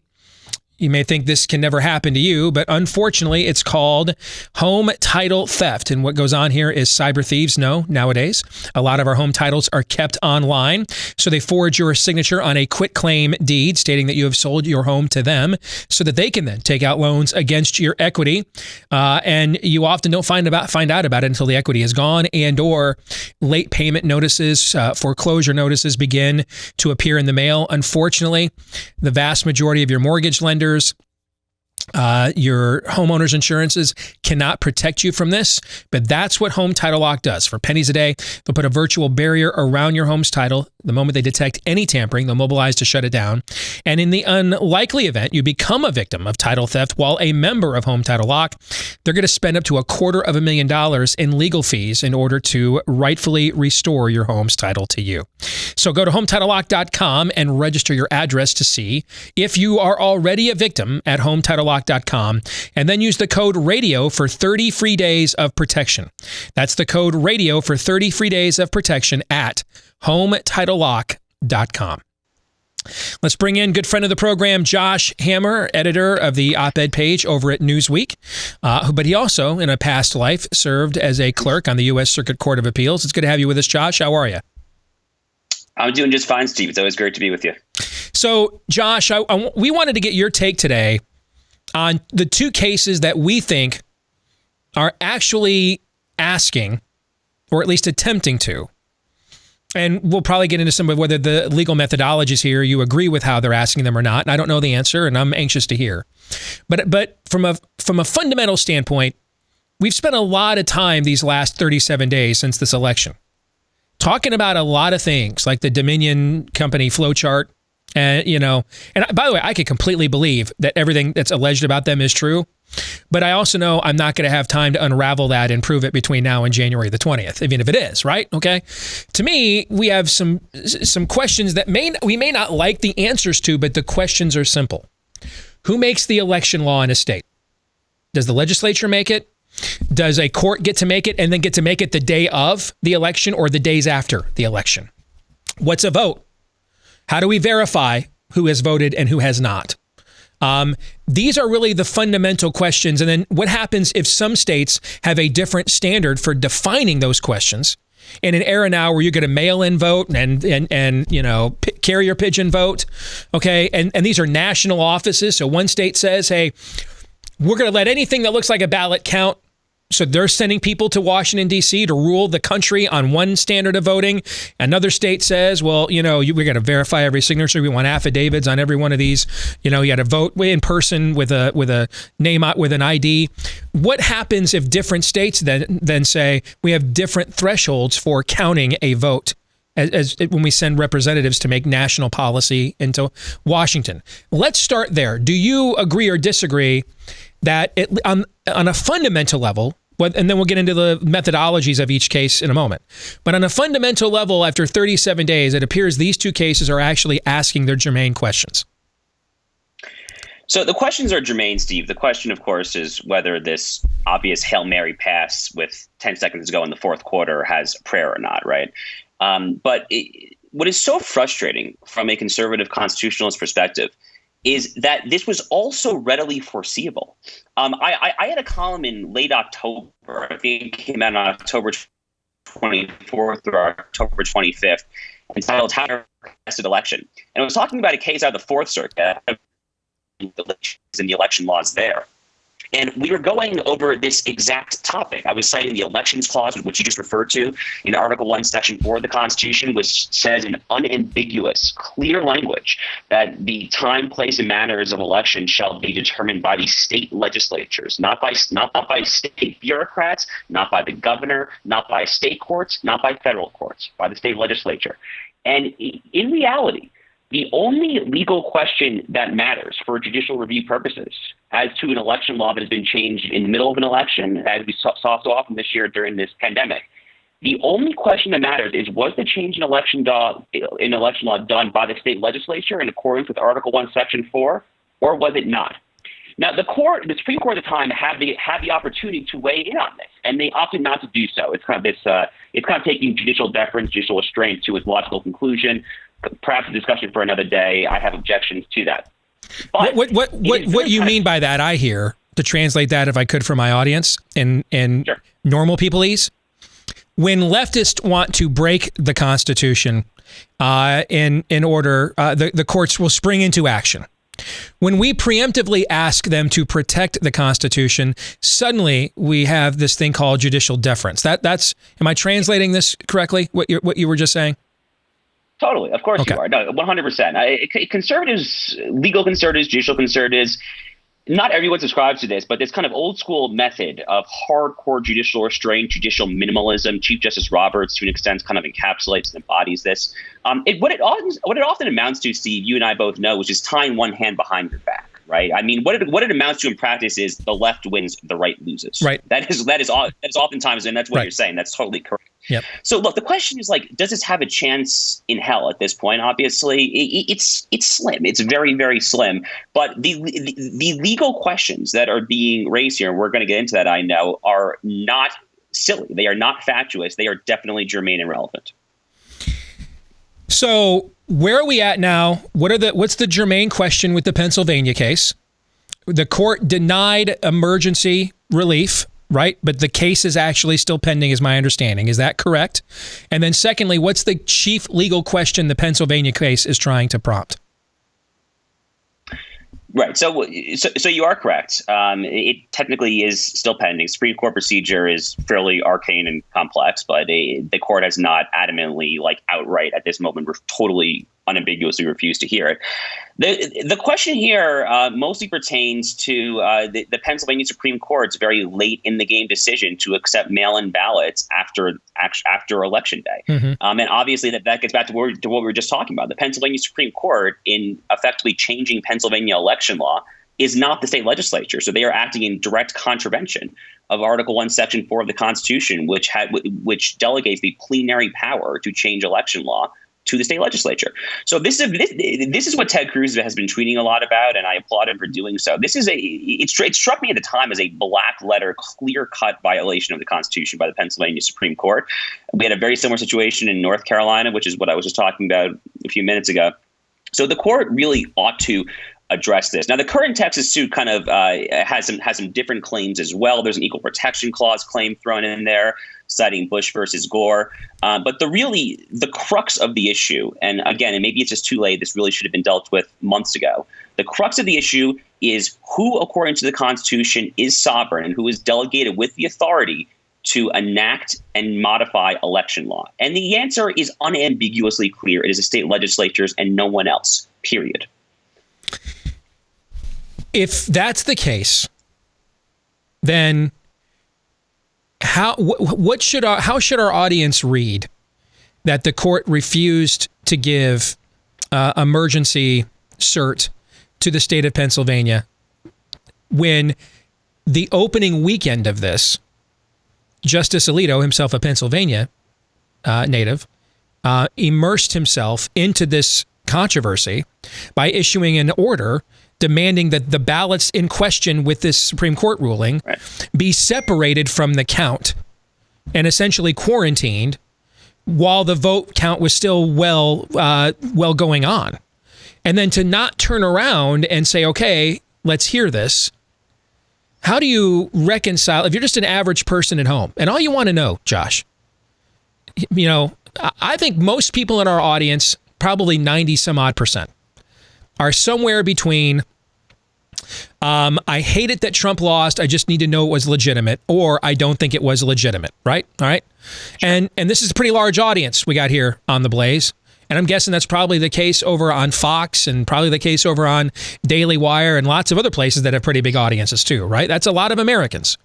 You may think this can never happen to you, but unfortunately, it's called home title theft. And what goes on here is cyber thieves know nowadays a lot of our home titles are kept online. So they forge your signature on a quitclaim deed stating that you have sold your home to them so that they can then take out loans against your equity. And you often don't find out about it until the equity is gone, and or late payment notices, foreclosure notices begin to appear in the mail. Unfortunately, the vast majority of your mortgage lenders, your homeowner's insurances cannot protect you from this, but that's what Home Title Lock does. For pennies a day, they'll put a virtual barrier around your home's title. The moment they detect any tampering, they'll mobilize to shut it down. And in the unlikely event you become a victim of title theft while a member of Home Title Lock, they're going to spend up to $250,000 in legal fees in order to rightfully restore your home's title to you. So go to HometitleLock.com and register your address to see if you are already a victim at HometitleLock.com, and then use the code RADIO for 30 free days of protection. That's the code RADIO for 30 free days of protection at HometitleLock.com. Let's bring in good friend of the program, Josh Hammer, editor of the op-ed page over at Newsweek. But he also, in a past life, served as a clerk on the U.S. Circuit Court of Appeals. It's good to have you with us, Josh. How are you? I'm doing just fine, Steve. It's always great to be with you. So, Josh, we wanted to get your take today on the 2 cases that we think are actually asking, or at least attempting to, And we'll probably get into some of whether the legal methodologies here, you agree with how they're asking them or not. And I don't know the answer, and I'm anxious to hear. But from a fundamental standpoint, we've spent a lot of time these last 37 days since this election talking about a lot of things like the Dominion Company flowchart. And, and by the way, I could completely believe that everything that's alleged about them is true. But I also know I'm not going to have time to unravel that and prove it between now and January the 20th, even if it is, right? Okay. To me, we have some questions that we may not like the answers to, but the questions are simple. Who makes the election law in a state? Does the legislature make it? Does a court get to make it and then get to make it the day of the election or the days after the election? What's a vote? How do we verify who has voted and who has not? These are really the fundamental questions. And then what happens if some states have a different standard for defining those questions? In an era now where you're going to mail-in vote and carrier pigeon vote, okay? And these are national offices. So one state says, hey, we're going to let anything that looks like a ballot count. So they're sending people to Washington, D.C. to rule the country on one standard of voting. Another state says, well, we're going to verify every signature. We want affidavits on every one of these. You got to vote in person with a name, with an ID. What happens if different states then say we have different thresholds for counting a vote as when we send representatives to make national policy into Washington? Let's start there. Do you agree or disagree that on a fundamental level, and then we'll get into the methodologies of each case in a moment. But on a fundamental level, after 37 days, it appears these two cases are actually asking their germane questions. So the questions are germane, Steve. The question, of course, is whether this obvious Hail Mary pass with 10 seconds to go in the fourth quarter has prayer or not, right? But what is so frustrating from a conservative constitutionalist perspective is that this was also readily foreseeable. I had a column in late October, I think it came out on October 24th or October 25th, entitled How to Contested Election. And I was talking about a case out of the Fourth Circuit and the election laws there. And we were going over this exact topic. I was citing the elections clause, which you just referred to in Article 1, Section 4 of the Constitution, which says in unambiguous, clear language that the time, place, and manners of election shall be determined by the state legislatures, not by state bureaucrats, not by the governor, not by state courts, not by federal courts, by the state legislature. And in reality, the only legal question that matters for judicial review purposes as to an election law that has been changed in the middle of an election, as we saw so often this year during this pandemic, the only question that matters is, was the change in election law done by the state legislature in accordance with Article 1, Section 4, or was it not? Now, the Supreme Court at the time had the opportunity to weigh in on this, and they opted not to do so. It's kind of taking judicial deference, judicial restraint to its logical conclusion. Perhaps a discussion for another day. I have objections to that. But what you mean by that, I hear, to translate that if I could for my audience and sure. Normal peopleese, when leftists want to break the Constitution in order, the courts will spring into action. When we preemptively ask them to protect the Constitution, suddenly we have this thing called judicial deference. That's am I translating this correctly? What you were just saying? Totally. Of course you are. No, 100%. Conservatives, legal conservatives, judicial conservatives, not everyone subscribes to this, but this kind of old school method of hardcore judicial restraint, judicial minimalism, Chief Justice Roberts, to an extent, kind of encapsulates and embodies this. What it often amounts to, Steve, you and I both know, is just tying one hand behind your back. Right. I mean, what it amounts to in practice is the left wins, the right loses. Right. That is oftentimes, and that's what you're saying. That's totally correct. Yep. So look, the question is does this have a chance in hell at this point? Obviously, it's slim. It's very, very slim. But the legal questions that are being raised here, and we're going to get into that, I know, are not silly. They are not fatuous. They are definitely germane and relevant. So where are we at now? What's the germane question with the Pennsylvania case? The court denied emergency relief, right? But the case is actually still pending, is my understanding. Is that correct? And then secondly, what's the chief legal question the Pennsylvania case is trying to prompt? Right. So you are correct. It technically is still pending. Supreme Court procedure is fairly arcane and complex, but the court has not adamantly, outright at this moment, totally unambiguously refused to hear it. The question here mostly pertains to the Pennsylvania Supreme Court's very late in the game decision to accept mail-in ballots after Election Day. Mm-hmm. And obviously that gets back to what we were just talking about. The Pennsylvania Supreme Court, in effectively changing Pennsylvania election law, is not the state legislature. So they are acting in direct contravention of Article 1, Section 4 of the Constitution, which delegates the plenary power to change election law to the state legislature. So this is what Ted Cruz has been tweeting a lot about, and I applaud him for doing so. It struck me at the time as a black letter, clear-cut violation of the Constitution by the Pennsylvania Supreme Court. We had a very similar situation in North Carolina, which is what I was just talking about a few minutes ago. So the court really ought to address this. Now, the current Texas suit kind of has some different claims as well. There's an equal protection clause claim thrown in there, citing Bush versus Gore. But the crux of the issue, and again, and maybe it's just too late, this really should have been dealt with months ago. The crux of the issue is who, according to the Constitution, is sovereign and who is delegated with the authority to enact and modify election law. And the answer is unambiguously clear. It is the state legislatures and no one else, period. If that's the case, then how should our audience read that the court refused to give emergency cert to the state of Pennsylvania when the opening weekend of this, Justice Alito, himself a Pennsylvania native, immersed himself into this controversy by issuing an order demanding that the ballots in question with this Supreme Court ruling be separated from the count and essentially quarantined while the vote count was still well going on. And then to not turn around and say, okay, let's hear this. How do you reconcile, if you're just an average person at home, and all you want to know, Josh, I think most people in our audience, probably 90 some odd %, are somewhere between I hate it that Trump lost, I just need to know it was legitimate, or I don't think it was legitimate, right? All right. Sure. And this is a pretty large audience we got here on The Blaze. And I'm guessing that's probably the case over on Fox and probably the case over on Daily Wire and lots of other places that have pretty big audiences too, right? That's a lot of Americans.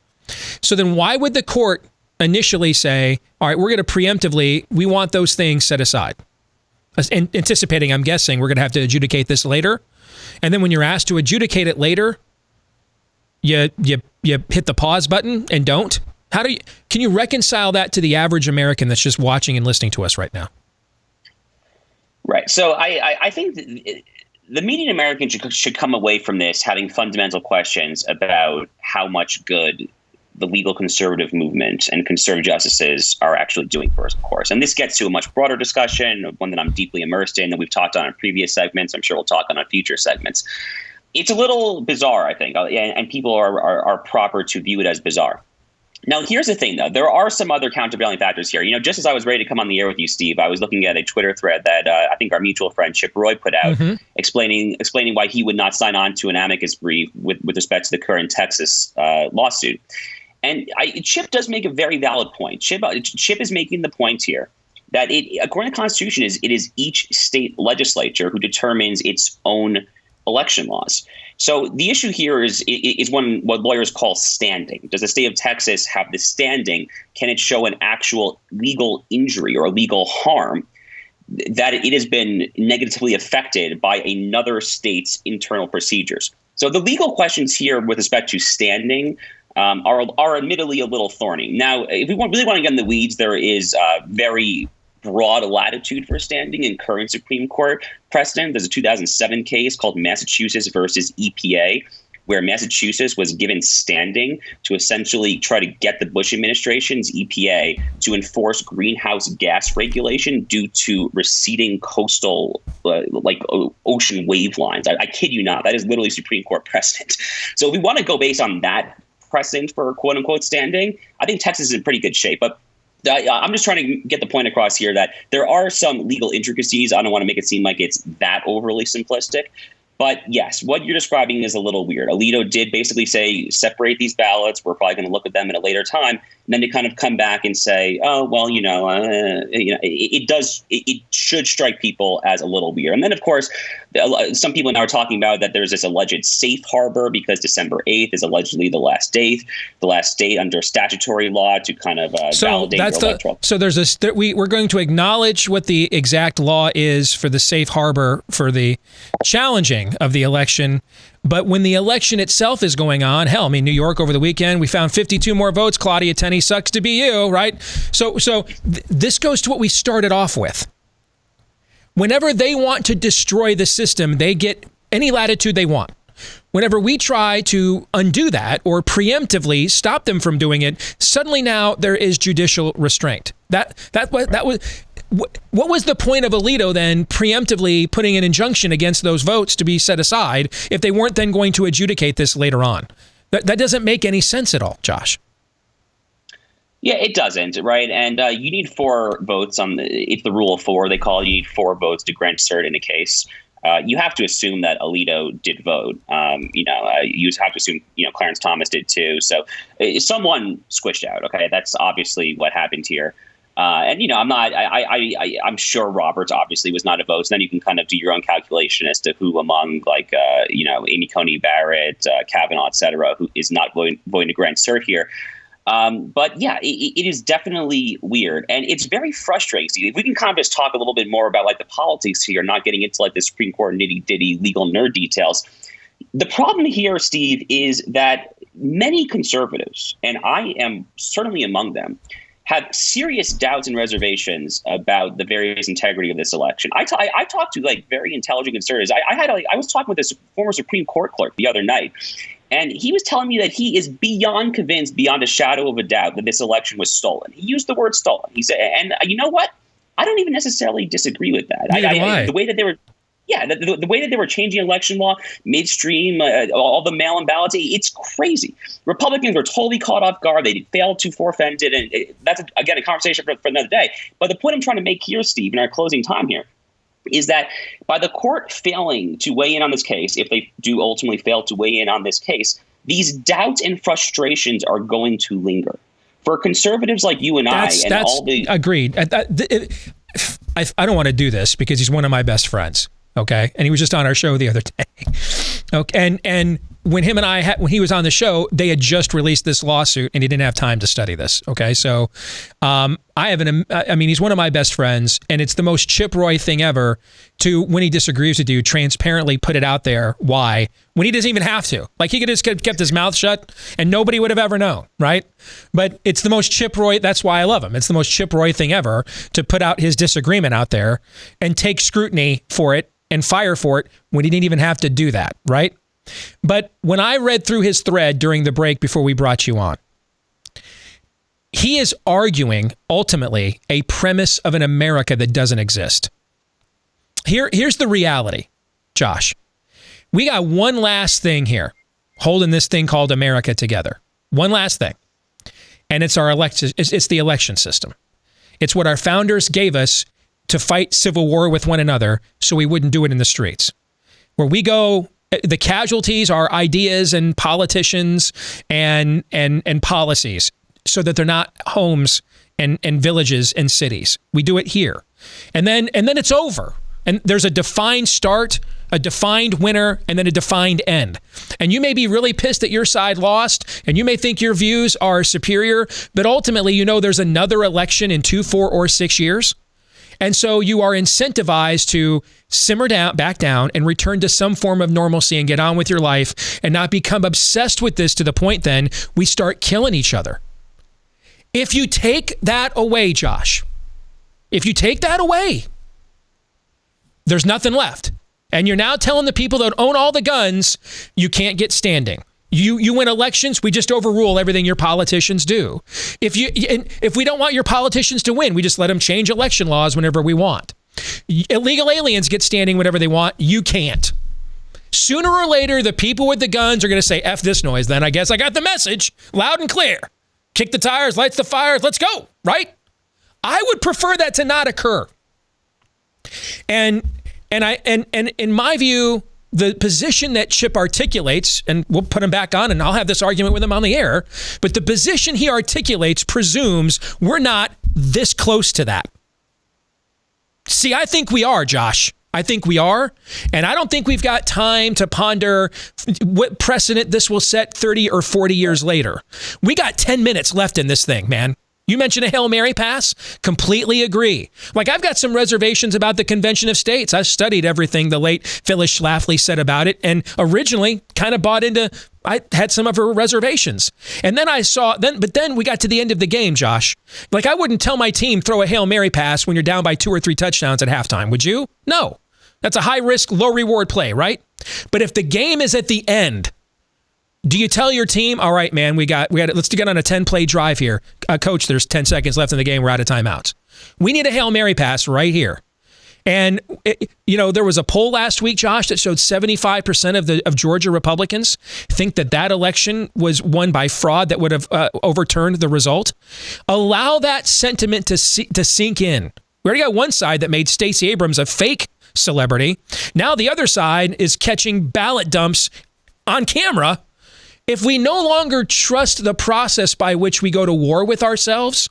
So then why would the court initially say, all right, we're going to preemptively, we want those things set aside? Anticipating, I'm guessing, we're going to have to adjudicate this later. And then when you're asked to adjudicate it later, you hit the pause button and don't? Can you reconcile that to the average American that's just watching and listening to us right now? Right. So I think the median American should come away from this having fundamental questions about how much good the legal conservative movement and conservative justices are actually doing for us, of course. And this gets to a much broader discussion, one that I'm deeply immersed in, that we've talked on in previous segments. I'm sure we'll talk on future segments. It's a little bizarre, I think, and people are proper to view it as bizarre. Now, here's the thing, though. There are some other countervailing factors here. Just as I was ready to come on the air with you, Steve, I was looking at a Twitter thread that I think our mutual friend Chip Roy put out, explaining why he would not sign on to an amicus brief with respect to the current Texas lawsuit. And Chip does make a very valid point. Chip is making the point here that according to the Constitution, it is each state legislature who determines its own election laws. So the issue here is what lawyers call standing. Does the state of Texas have the standing? Can it show an actual legal injury or a legal harm that it has been negatively affected by another state's internal procedures? So the legal questions here with respect to standing are admittedly a little thorny. Now, if we really want to get in the weeds, there is very broad latitude for standing in current Supreme Court precedent. There's a 2007 case called Massachusetts versus EPA, where Massachusetts was given standing to essentially try to get the Bush administration's EPA to enforce greenhouse gas regulation due to receding coastal ocean wave lines. I kid you not. That is literally Supreme Court precedent. So if we want to go based on that precedent for quote unquote standing, I think Texas is in pretty good shape. But I'm just trying to get the point across here that there are some legal intricacies. I don't want to make it seem like it's that overly simplistic. But yes, what you're describing is a little weird. Alito did basically say, separate these ballots. We're probably going to look at them at a later time. And then to kind of come back and say, oh, well, it should strike people as a little weird. And then, of course, some people now are talking about that there's this alleged safe harbor because December 8th is allegedly the last date under statutory law to kind of validate the electoral. So there's we're going to acknowledge what the exact law is for the safe harbor for the challenging of the election. But when the election itself is going on, hell, I mean, New York over the weekend, we found 52 more votes. Claudia Tenney, sucks to be you, right? So this goes to what we started off with. Whenever they want to destroy the system, they get any latitude they want. Whenever we try to undo that or preemptively stop them from doing it, suddenly now there is judicial restraint. What was the point of Alito then preemptively putting an injunction against those votes to be set aside if they weren't then going to adjudicate this later on? That doesn't make any sense at all, Josh. Yeah, it doesn't, right? And you need 4 votes it's the rule of 4. They call it. You need 4 votes to grant cert in a case. You have to assume that Alito did vote. You have to assume, Clarence Thomas did too. So someone squished out. Okay, that's obviously what happened here. I'm sure Roberts obviously was not a vote. So then you can kind of do your own calculation as to who among Amy Coney Barrett, Kavanaugh, et cetera, who is not voting to grant cert here. But yeah, it is definitely weird. And it's very frustrating. See, if we can kind of just talk a little bit more about the politics here, not getting into the Supreme Court nitty ditty legal nerd details. The problem here, Steve, is that many conservatives, and I am certainly among them, have serious doubts and reservations about the various integrity of this election. I talked to very intelligent conservatives. I was talking with this former Supreme Court clerk the other night, and he was telling me that he is beyond convinced, beyond a shadow of a doubt, that this election was stolen. He used the word stolen. He said, and you know what? I don't even necessarily disagree with that. The way that they were. Yeah, the way that they were changing election law midstream, all the mail-in ballots, it's crazy. Republicans were totally caught off guard. They failed to forfend it. And that's, again, a conversation for another day. But the point I'm trying to make here, Steve, in our closing time here, is that by the court failing to weigh in on this case, if they do ultimately fail to weigh in on this case, these doubts and frustrations are going to linger. For conservatives like you and agreed. I don't want to do this because he's one of my best friends. Okay. And he was just on our show the other day. Okay. And when him and when he was on the show, they had just released this lawsuit and he didn't have time to study this. Okay. So, he's one of my best friends and it's the most Chip Roy thing ever to, when he disagrees with you, transparently put it out there. Why? When he doesn't even have to. He could have just kept his mouth shut and nobody would have ever known. Right. But it's the most Chip Roy. That's why I love him. It's the most Chip Roy thing ever to put out his disagreement out there and take scrutiny for it and fire for it when he didn't even have to do that, right? But when I read through his thread during the break before we brought you on, he is arguing ultimately a premise of an America that doesn't exist. Here's the reality, Josh. We got one last thing here, holding this thing called America together. One last thing. And it's it's the election system. It's what our founders gave us to fight civil war with one another so we wouldn't do it in the streets. Where we go, the casualties are ideas and politicians and policies so that they're not homes and villages and cities. We do it here. And then it's over. And there's a defined start, a defined winner, and then a defined end. And you may be really pissed that your side lost, and you may think your views are superior, but ultimately, there's another election in 2, 4, or 6 years. And so you are incentivized to simmer down, back down, and return to some form of normalcy and get on with your life and not become obsessed with this to the point then we start killing each other. If you take that away, Josh, if you take that away, there's nothing left. And you're now telling the people that own all the guns, you can't get standing. You win elections, we just overrule everything your politicians do. If we don't want your politicians to win, we just let them change election laws whenever we want. Illegal aliens get standing whenever they want. You can't. Sooner or later, the people with the guns are going to say, F this noise, then I guess I got the message loud and clear. Kick the tires, lights the fires, let's go, right? I would prefer that to not occur. And in my view, the position that Chip articulates, and we'll put him back on and I'll have this argument with him on the air, but the position he articulates presumes we're not this close to that. See, I think we are, Josh. I think we are. And I don't think we've got time to ponder what precedent this will set 30 or 40 years later. We got 10 minutes left in this thing, man. You mentioned a Hail Mary pass? Completely agree. Like, I've got some reservations about the Convention of States. I've studied everything the late Phyllis Schlafly said about it, and originally kind of bought into, I had some of her reservations. And then but then we got to the end of the game, Josh. Like, I wouldn't tell my team, throw a Hail Mary pass when you're down by 2 or 3 touchdowns at halftime, would you? No. That's a high risk, low reward play, right? But if the game is at the end, do you tell your team, all right, man, let's get on a 10-play drive here. Coach, there's 10 seconds left in the game. We're out of timeouts. We need a Hail Mary pass right here. And, there was a poll last week, Josh, that showed 75% of Georgia Republicans think that election was won by fraud that would have overturned the result. Allow that sentiment to sink in. We already got one side that made Stacey Abrams a fake celebrity. Now the other side is catching ballot dumps on camera. If we no longer trust the process by which we go to war with ourselves,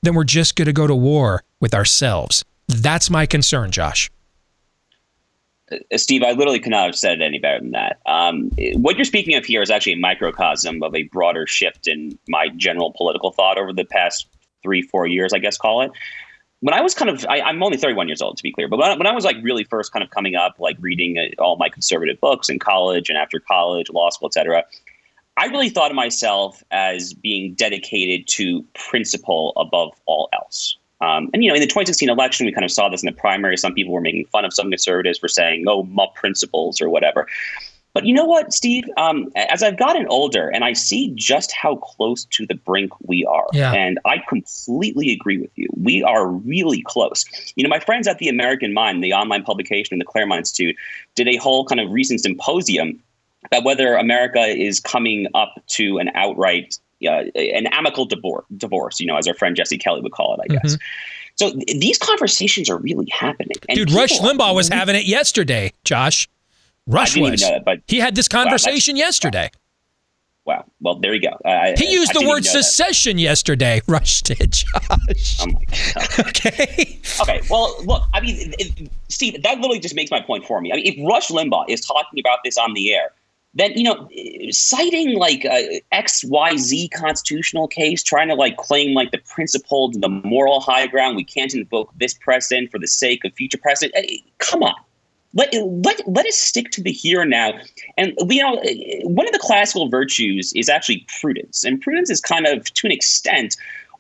then we're just going to go to war with ourselves. That's my concern, Josh. Steve, I literally could not have said it any better than that. What you're speaking of here is actually a microcosm of a broader shift in my general political thought over the past 3-4 years, I guess, call it. When I was I'm only 31 years old, to be clear, but when I was like really first kind of coming up, like reading all my conservative books in college and after college, law school, et cetera, I really thought of myself as being dedicated to principle above all else. And, in the 2016 election, we kind of saw this in the primary. Some people were making fun of some conservatives for saying, oh, my principles or whatever. But you know what, Steve, as I've gotten older and I see just how close to the brink we are, and I completely agree with you. We are really close. My friends at the American Mind, the online publication in the Claremont Institute, did a whole kind of recent symposium about whether America is coming up to an outright, an amicable divorce, as our friend Jesse Kelly would call it, I guess. So these conversations are really happening. And dude, Rush Limbaugh was having it yesterday, Josh. Rush was. Know that, but he had this conversation yesterday. Wow. Well, there you go. He used the word secession yesterday. Rush did, Josh. Oh my God. Okay. Okay. Well, look. I mean, Steve, that literally just makes my point for me. I mean, if Rush Limbaugh is talking about this on the air, then citing like a XYZ constitutional case, trying to like claim like the principled, the moral high ground, we can't invoke this precedent for the sake of future precedent. Come on. Let us stick to the here and now. And, one of the classical virtues is actually prudence. And prudence is kind of, to an extent,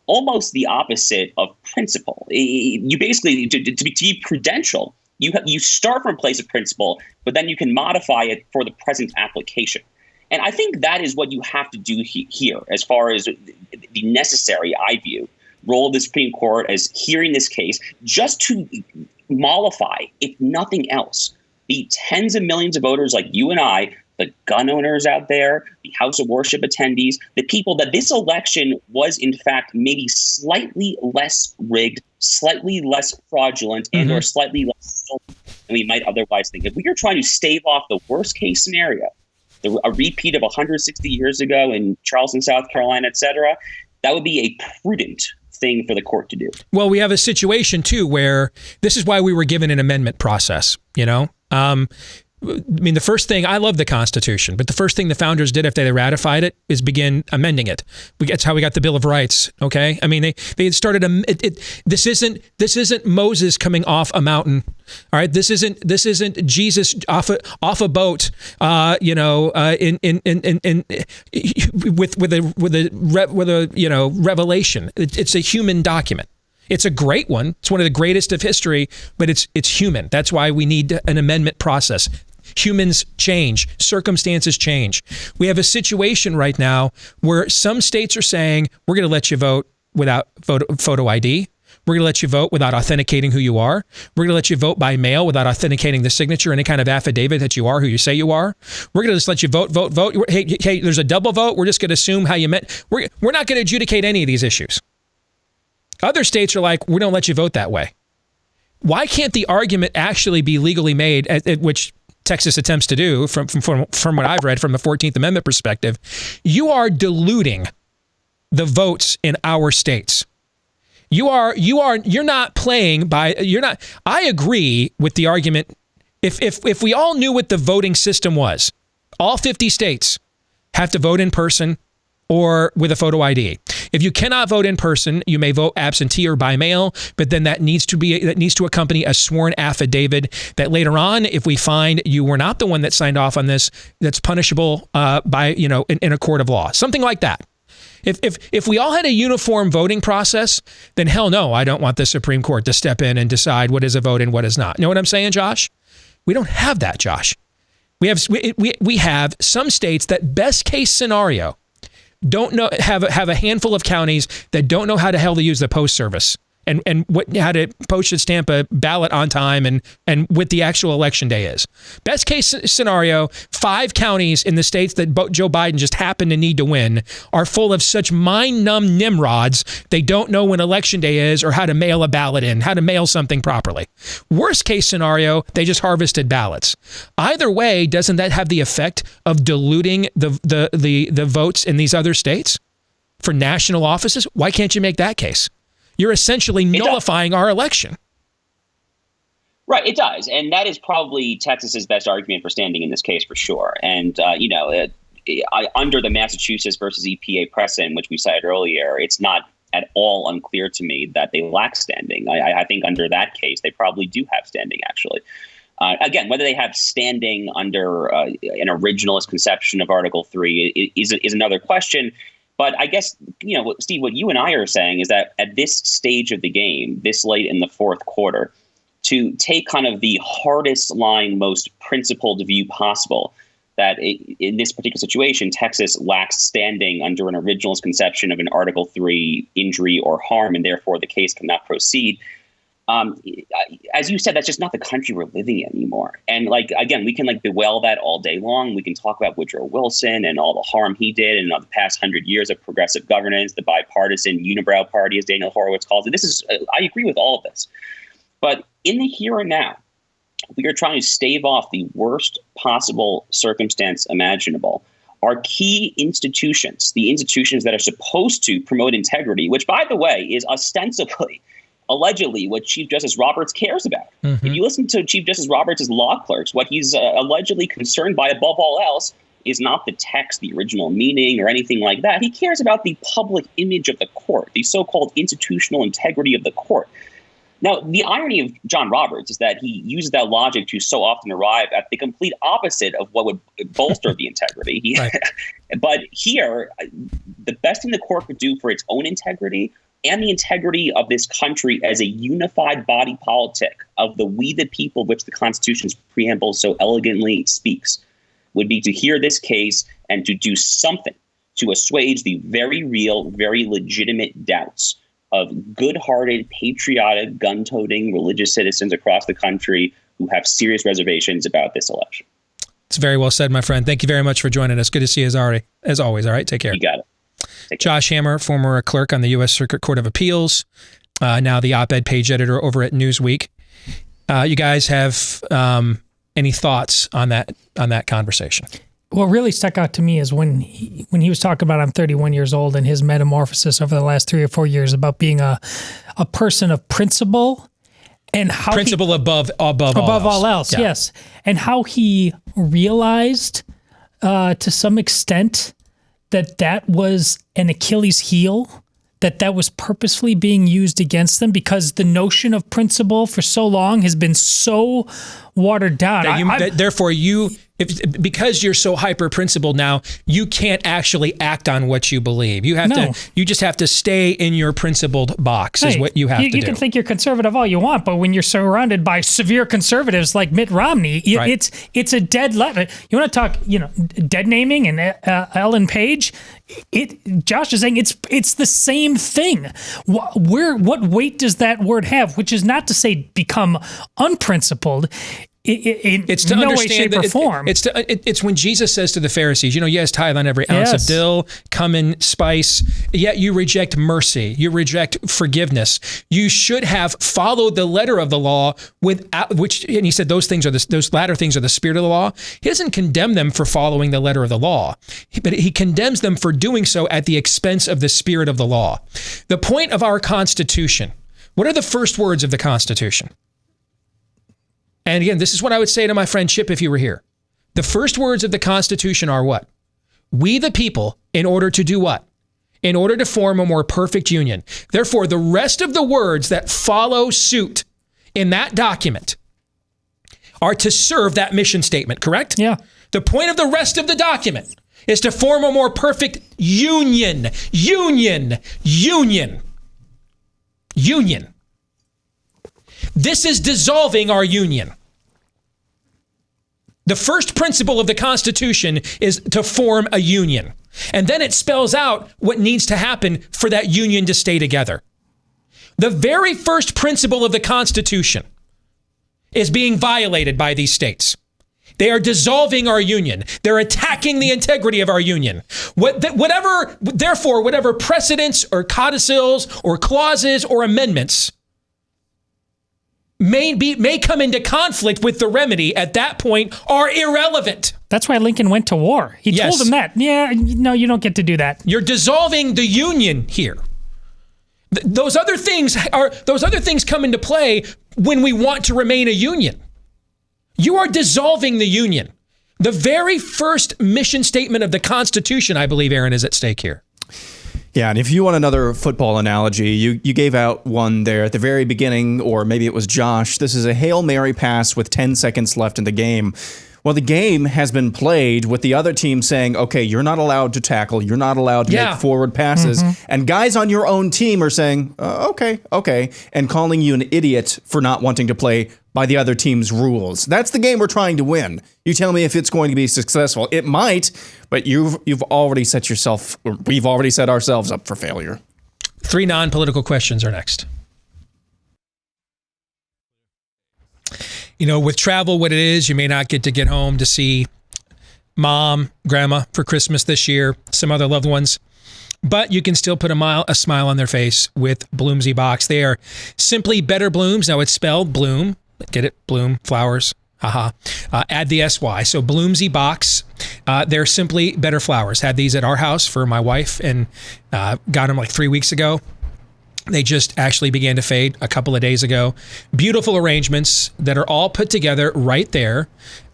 almost the opposite of principle. You basically, to be prudential, you start from a place of principle, but then you can modify it for the present application. And I think that is what you have to do here as far as the necessary, I view, role of the Supreme Court as hearing this case just to mollify, if nothing else, the tens of millions of voters like you and I, the gun owners out there, the house of worship attendees, the people that this election was, in fact, maybe slightly less rigged, slightly less fraudulent, and or slightly less stolen than we might otherwise think. If we are trying to stave off the worst case scenario, a repeat of 160 years ago in Charleston, South Carolina, et cetera, that would be a prudent thing for the court to do. Well, we have a situation too where this is why we were given an amendment process, I mean, the first thing, I love the Constitution, but the first thing the founders did after they ratified it is begin amending it. That's how we got the Bill of Rights. Okay, I mean they started this isn't Moses coming off a mountain. All right, this isn't Jesus off a boat. With a revelation. It's a human document. It's a great one. It's one of the greatest of history, but it's human. That's why we need an amendment process. Humans change. Circumstances change. We have a situation right now where some states are saying, we're going to let you vote without photo ID. We're going to let you vote without authenticating who you are. We're going to let you vote by mail without authenticating the signature, any kind of affidavit that you are who you say you are. We're going to just let you vote. Hey, there's a double vote. We're just going to assume how you meant. We're not going to adjudicate any of these issues. Other states are like, we don't let you vote that way. Why can't the argument actually be legally made, at which Texas attempts to do, from what I've read from the 14th Amendment perspective, you are diluting the votes in our states. You're not playing by, I agree with the argument. If we all knew what the voting system was, all 50 states have to vote in person or with a photo ID. If you cannot vote in person, you may vote absentee or by mail, but then that needs to accompany a sworn affidavit that later on, if we find you were not the one that signed off on this, that's punishable by, in a court of law. Something like that. If we all had a uniform voting process, then hell no, I don't want the Supreme Court to step in and decide what is a vote and what is not. You know what I'm saying, Josh? We don't have that, Josh. We have some states that best case scenario don't know, have a handful of counties that don't know how the hell to use the post service and how to post and stamp a ballot on time and what the actual election day is. Best case scenario, 5 counties in the states that Joe Biden just happened to need to win are full of such mind-numb nimrods, they don't know when election day is or how to mail a ballot in, how to mail something properly. Worst case scenario, they just harvested ballots. Either way, doesn't that have the effect of diluting the votes in these other states for national offices? Why can't you make that case? You're essentially nullifying our election. Right, it does. And that is probably Texas's best argument for standing in this case for sure. And, under the Massachusetts versus EPA precedent, which we cited earlier, it's not at all unclear to me that they lack standing. I think under that case, they probably do have standing, actually. Again, whether they have standing under an originalist conception of Article 3 is another question. But I guess, Steve, what you and I are saying is that at this stage of the game, this late in the fourth quarter, to take kind of the hardest line, most principled view possible, that in this particular situation, Texas lacks standing under an originalist conception of an Article 3 injury or harm, and therefore the case cannot proceed. As you said, that's just not the country we're living in anymore. And again, we can bewail that all day long. We can talk about Woodrow Wilson and all the harm he did and the past 100 years of progressive governance, the bipartisan unibrow party, as Daniel Horowitz calls it. I agree with all of this. But in the here and now, we are trying to stave off the worst possible circumstance imaginable. Our key institutions, the institutions that are supposed to promote integrity, which, by the way, is ostensibly allegedly what Chief Justice Roberts cares about. Mm-hmm. If you listen to Chief Justice Roberts' law clerks, what he's allegedly concerned by above all else is not the text, the original meaning, or anything like that. He cares about the public image of the court, the so-called institutional integrity of the court. Now, the irony of John Roberts is that he uses that logic to so often arrive at the complete opposite of what would bolster the integrity. Right. But here, the best thing the court could do for its own integrity and the integrity of this country as a unified body politic of the we the people, which the Constitution's preamble so elegantly speaks, would be to hear this case and to do something to assuage the very real, very legitimate doubts of good-hearted, patriotic, gun-toting religious citizens across the country who have serious reservations about this election. It's very well said, my friend. Thank you very much for joining us. Good to see you as always. All right, take care. You got it. Josh Hammer, former clerk on the U.S. Circuit Court of Appeals, now the op-ed page editor over at Newsweek. You guys have any thoughts on that conversation? What really stuck out to me is when he was talking about I'm 31 years old and his metamorphosis over the last 3 or 4 years about being a person of principle and how principle above all else. Yeah. Yes, and how he realized to some extent that was an Achilles heel, that was purposefully being used against them because the notion of principle for so long has been so watered down. Because you're so hyper-principled now, you can't actually act on what you believe. You just have to stay in your principled box is what you have to do. You can think you're conservative all you want, but when you're surrounded by severe conservatives like Mitt Romney, it's a dead letter. You want to talk, dead naming and Ellen Page? Josh is saying it's the same thing. What weight does that word have? Which is not to say become unprincipled. it's to no way, understand shape, or form. It's when Jesus says to the Pharisees, you guys tithe on every ounce of dill, cumin, spice, yet you reject mercy, you reject forgiveness. You should have followed the letter of the law and he said those latter things are the spirit of the law. He doesn't condemn them for following the letter of the law, but he condemns them for doing so at the expense of the spirit of the law. The point of our Constitution, what are the first words of the Constitution? And again, this is what I would say to my friend Chip if he were here. The first words of the Constitution are what? We the people, in order to do what? In order to form a more perfect union. Therefore, the rest of the words that follow suit in that document are to serve that mission statement, correct? Yeah. The point of the rest of the document is to form a more perfect union. Union. This is dissolving our union. The first principle of the Constitution is to form a union. And then it spells out what needs to happen for that union to stay together. The very first principle of the Constitution is being violated by these states. They are dissolving our union. They're attacking the integrity of our union. Therefore, whatever precedents or codicils or clauses or amendments may come into conflict with the remedy at that point are irrelevant. That's why Lincoln went to war. He told him that. Yeah, no, you don't get to do that. You're dissolving the union here. Those other things come into play when we want to remain a union. You are dissolving the union. The very first mission statement of the Constitution, I believe, Aaron, is at stake here. Yeah, and if you want another football analogy, you gave out one there at the very beginning, or maybe it was Josh. This is a Hail Mary pass with 10 seconds left in the game. Well, the game has been played with the other team saying, okay, you're not allowed to tackle, you're not allowed to make forward passes. And guys on your own team are saying, okay, and calling you an idiot for not wanting to play by the other team's rules. That's the game we're trying to win. You tell me if it's going to be successful. It might, but you've already set yourself, or we've already set ourselves up for failure. 3 non-political questions are next. With travel, what it is, you may not get home to see mom, grandma for Christmas this year, some other loved ones, but you can still put a smile on their face with Bloomsy Box. They are simply better blooms. Now it's spelled bloom. Get it? Bloom, flowers. Haha. Add the SY. So Bloomsy Box. They're simply better flowers. Had these at our house for my wife and got them like 3 weeks ago. They just actually began to fade a couple of days ago. Beautiful arrangements that are all put together right there,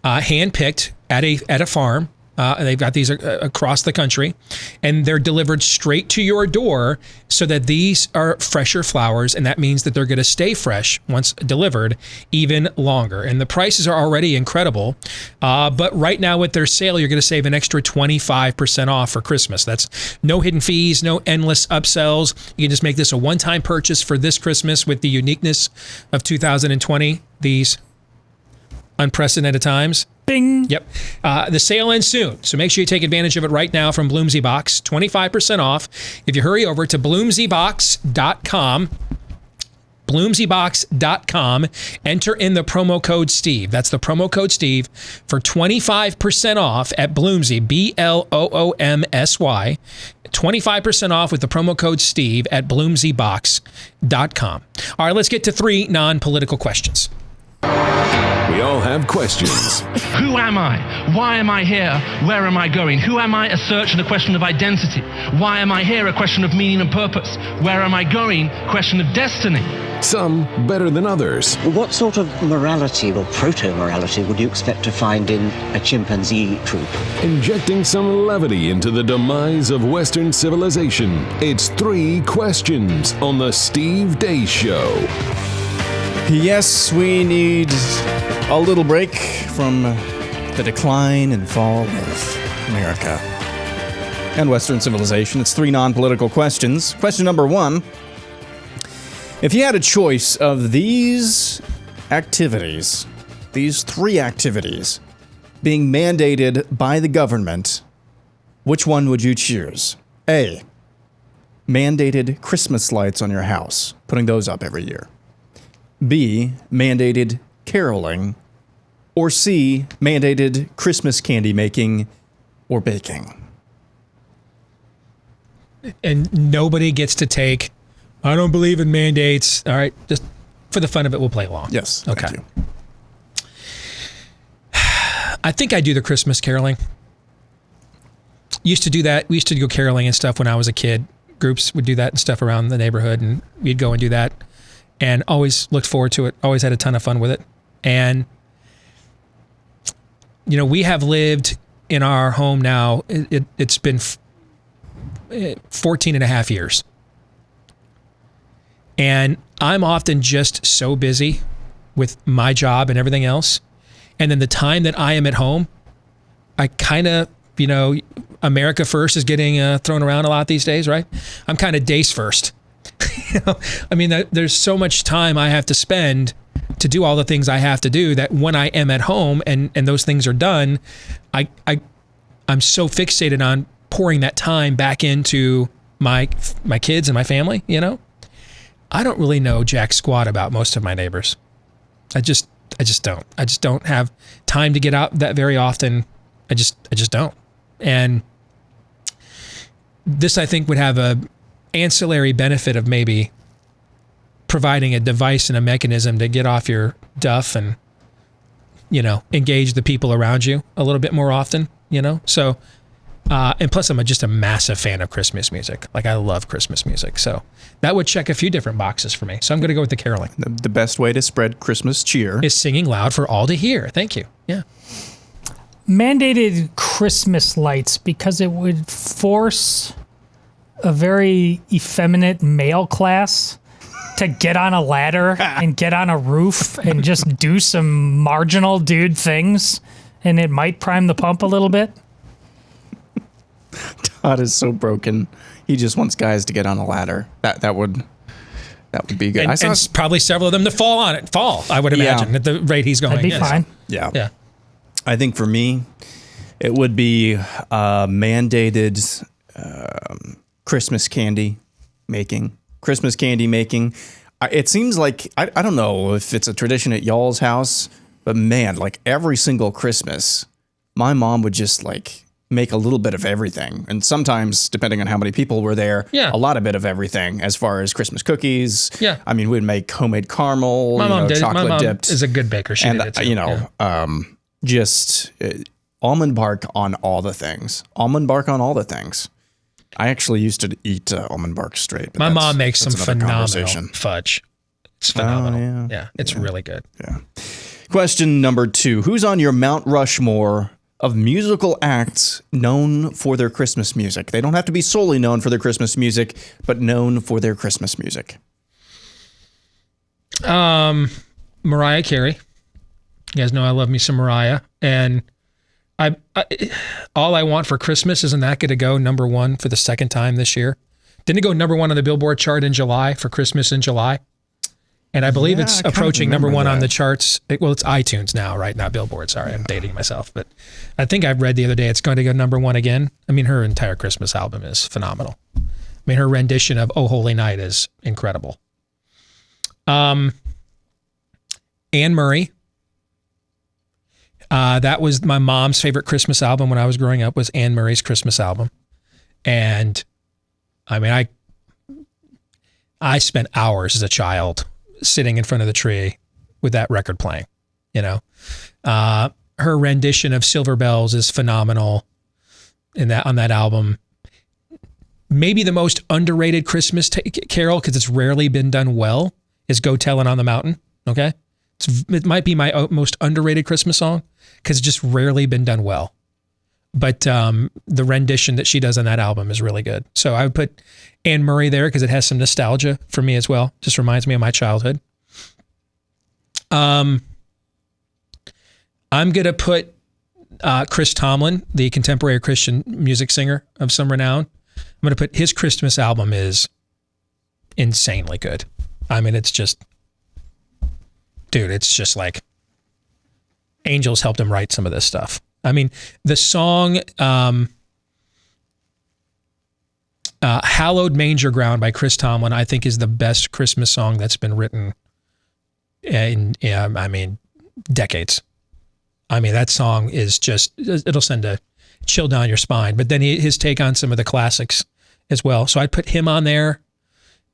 hand-picked at a farm. They've got these across the country, and they're delivered straight to your door so that these are fresher flowers, and that means that they're going to stay fresh once delivered even longer. And the prices are already incredible, but right now with their sale, you're going to save an extra 25% off for Christmas. That's no hidden fees, no endless upsells. You can just make this a one-time purchase for this Christmas with the uniqueness of 2020, these unprecedented times. Bing. Yep. The sale ends soon, so make sure you take advantage of it right now from Bloomsy Box. 25% off if you hurry over to bloomsybox.com. bloomsybox.com. Enter in the promo code Steve. That's the promo code Steve for 25% off at Bloomsy, BLOOMSY. 25% off with the promo code Steve at bloomsybox.com. All right, let's get to 3 non-political questions. We all have questions. Who am I? Why am I here? Where am I going? Who am I? A search and a question of identity. Why am I here? A question of meaning and purpose. Where am I going? Question of destiny. Some better than others. What sort of morality or proto-morality would you expect to find in a chimpanzee troop? Injecting some levity into the demise of Western civilization. It's 3 questions on the Steve Deace Show. Yes, we need a little break from the decline and fall of America and Western civilization. It's 3 non-political questions. Question number 1. If you had a choice of these activities, these 3 activities, being mandated by the government, which one would you choose? A, mandated Christmas lights on your house, putting those up every year. B, mandated caroling. Or C, mandated Christmas candy making or baking? And nobody gets to take, I don't believe in mandates. All right, just for the fun of it, we'll play along. Yes. Okay. Thank you. I think I do the Christmas caroling. Used to do that. We used to go caroling and stuff when I was a kid. Groups would do that and stuff around the neighborhood, and we'd go and do that. And always looked forward to it. Always had a ton of fun with it. And, you know, we have lived in our home now. It's been 14 and a half years. And I'm often just so busy with my job and everything else. And then the time that I am at home, I kind of, you know, America first is getting thrown around a lot these days, right? I'm kind of Deace first. You know, I mean, there's so much time I have to spend to do all the things I have to do that when I am at home and those things are done, I'm so fixated on pouring that time back into my kids and my family, you know? I don't really know jack squat about most of my neighbors. I just don't. I just don't have time to get out that very often. I just don't. And this, I think, would have a ancillary benefit of maybe providing a device and a mechanism to get off your duff and, you know, engage the people around you a little bit more often, you know? So, and plus I'm just a massive fan of Christmas music. Like, I love Christmas music. So that would check a few different boxes for me. So I'm going to go with the caroling. The best way to spread Christmas cheer is singing loud for all to hear. Thank you. Yeah. Mandated Christmas lights, because it would force a very effeminate male class to get on a ladder and get on a roof and just do some marginal dude things, and it might prime the pump a little bit. Todd is so broken. He just wants guys to get on a ladder. That would be good. And probably several of them to fall, I would imagine, at the rate he's going. That'd be fine. Yeah. I think for me, it would be mandated Christmas candy making. Christmas candy making. It seems like, I don't know if it's a tradition at y'all's house, but man, like every single Christmas, my mom would just like make a little bit of everything. And sometimes, depending on how many people were there, a lot of bit of everything as far as Christmas cookies. Yeah. I mean, we'd make homemade caramel, my mom did. chocolate My mom dipped. is a good baker. She did it too. You know, just almond bark on all the things. Almond bark on all the things. I actually used to eat almond bark straight. But my mom makes some phenomenal fudge. It's phenomenal. Oh, yeah, it's really good. Yeah. Question number 2. Who's on your Mount Rushmore of musical acts known for their Christmas music? They don't have to be solely known for their Christmas music, but known for their Christmas music. Mariah Carey. You guys know I love me some Mariah. And I All I Want for Christmas, isn't that going to go number 1 for the second time this year? Didn't it go number 1 on the Billboard chart in July, for Christmas in July? And I believe it's approaching number 1 on the charts. It's iTunes now, right? Not Billboard. Sorry, I'm dating myself. But I think I read the other day it's going to go number 1 again. I mean, her entire Christmas album is phenomenal. I mean, her rendition of Oh Holy Night is incredible. Anne Murray. That was my mom's favorite Christmas album when I was growing up, was Anne Murray's Christmas album. And I mean, I spent hours as a child sitting in front of the tree with that record playing, you know. Her rendition of Silver Bells is phenomenal on that album. Maybe the most underrated Christmas carol, because it's rarely been done well, is Go Tellin' on the Mountain, okay? It might be my most underrated Christmas song, because it's just rarely been done well. But the rendition that she does on that album is really good. So I would put Anne Murray there because it has some nostalgia for me as well. Just reminds me of my childhood. I'm going to put Chris Tomlin, the contemporary Christian music singer of some renown. I'm going to put his Christmas album is insanely good. I mean, it's just, dude, it's just like angels helped him write some of this stuff. I mean, the song Hallowed Manger Ground by Chris Tomlin, I think, is the best Christmas song that's been written in decades. I mean, that song is just, it'll send a chill down your spine. But then his take on some of the classics as well. So I'd put him on there.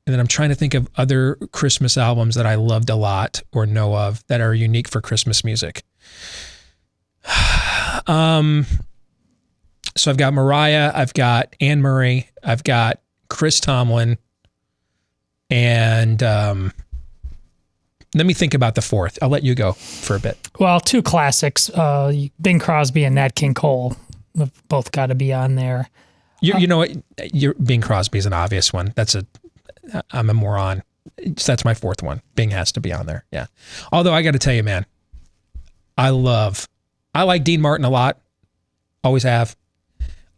And then I'm trying to think of other Christmas albums that I loved a lot or know of that are unique for Christmas music. So I've got Mariah, I've got Anne Murray, I've got Chris Tomlin, and let me think about the fourth. I'll let you go for a bit. Well, two classics, Bing Crosby and Nat King Cole, have both got to be on there. You know what? Bing Crosby is an obvious one. I'm a moron. That's my fourth one. Bing has to be on there. Yeah. Although I got to tell you, man, I like Dean Martin a lot. Always have.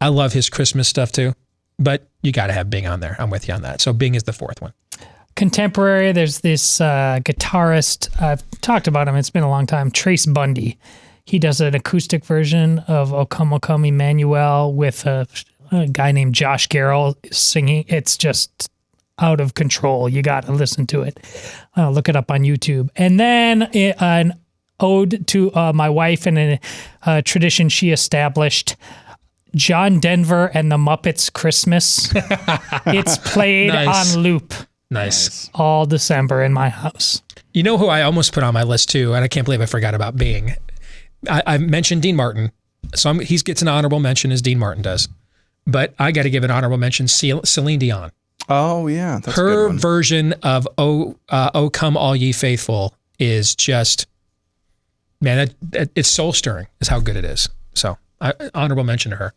I love his Christmas stuff too, but you got to have Bing on there. I'm with you on that. So Bing is the fourth one. Contemporary, there's this guitarist. I've talked about him. It's been a long time. Trace Bundy. He does an acoustic version of O Come, O Come, Emmanuel with a guy named Josh Garrell singing. It's just out of control. You got to listen to it. Look it up on YouTube. And then an ode to my wife and a tradition she established. John Denver and the Muppets Christmas. It's played on loop. Nice. All December in my house. You know who I almost put on my list too, and I can't believe I forgot about Bing. I mentioned Dean Martin, so he gets an honorable mention as Dean Martin does. But I got to give an honorable mention Celine Dion. Oh yeah, that's a good her one. version of "O Come All Ye Faithful" is just, man, it's soul stirring. Is how good it is. So honorable mention to her.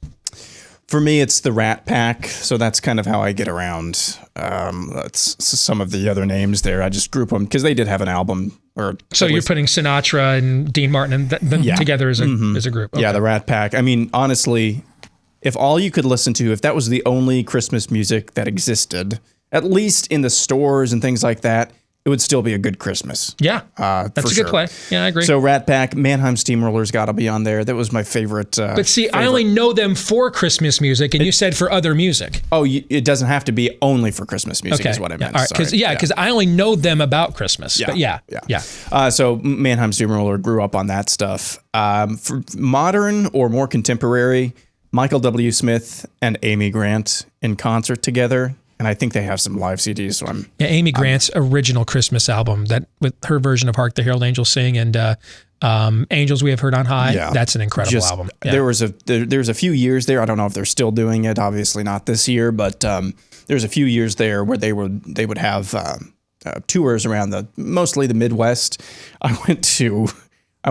For me, it's the Rat Pack, so that's kind of how I get around. That's some of the other names there. I just group them because they did have an album. So you're putting Sinatra and Dean Martin and together as a group. Okay. Yeah, the Rat Pack. I mean, honestly, if all you could listen to, if that was the only Christmas music that existed, at least in the stores and things like that, it would still be a good Christmas. Yeah, that's a good play. Yeah, I agree. So Rat Pack, Mannheim Steamroller's got to be on there. That was my favorite. But see, I only know them for Christmas music, and you said for other music. Oh, it doesn't have to be only for Christmas music is what I meant. All right, because I only know them about Christmas. Yeah, but yeah. So Mannheim Steamroller grew up on that stuff. For modern or more contemporary, Michael W. Smith and Amy Grant in concert together. And I think they have some live CDs. So Amy Grant's original Christmas album, that with her version of "Hark the Herald Angels Sing" and "Angels We Have Heard on High." Yeah, that's an incredible album. Yeah. There's a few years there. I don't know if they're still doing it. Obviously not this year, but there's a few years there where they would have tours around mostly the Midwest. I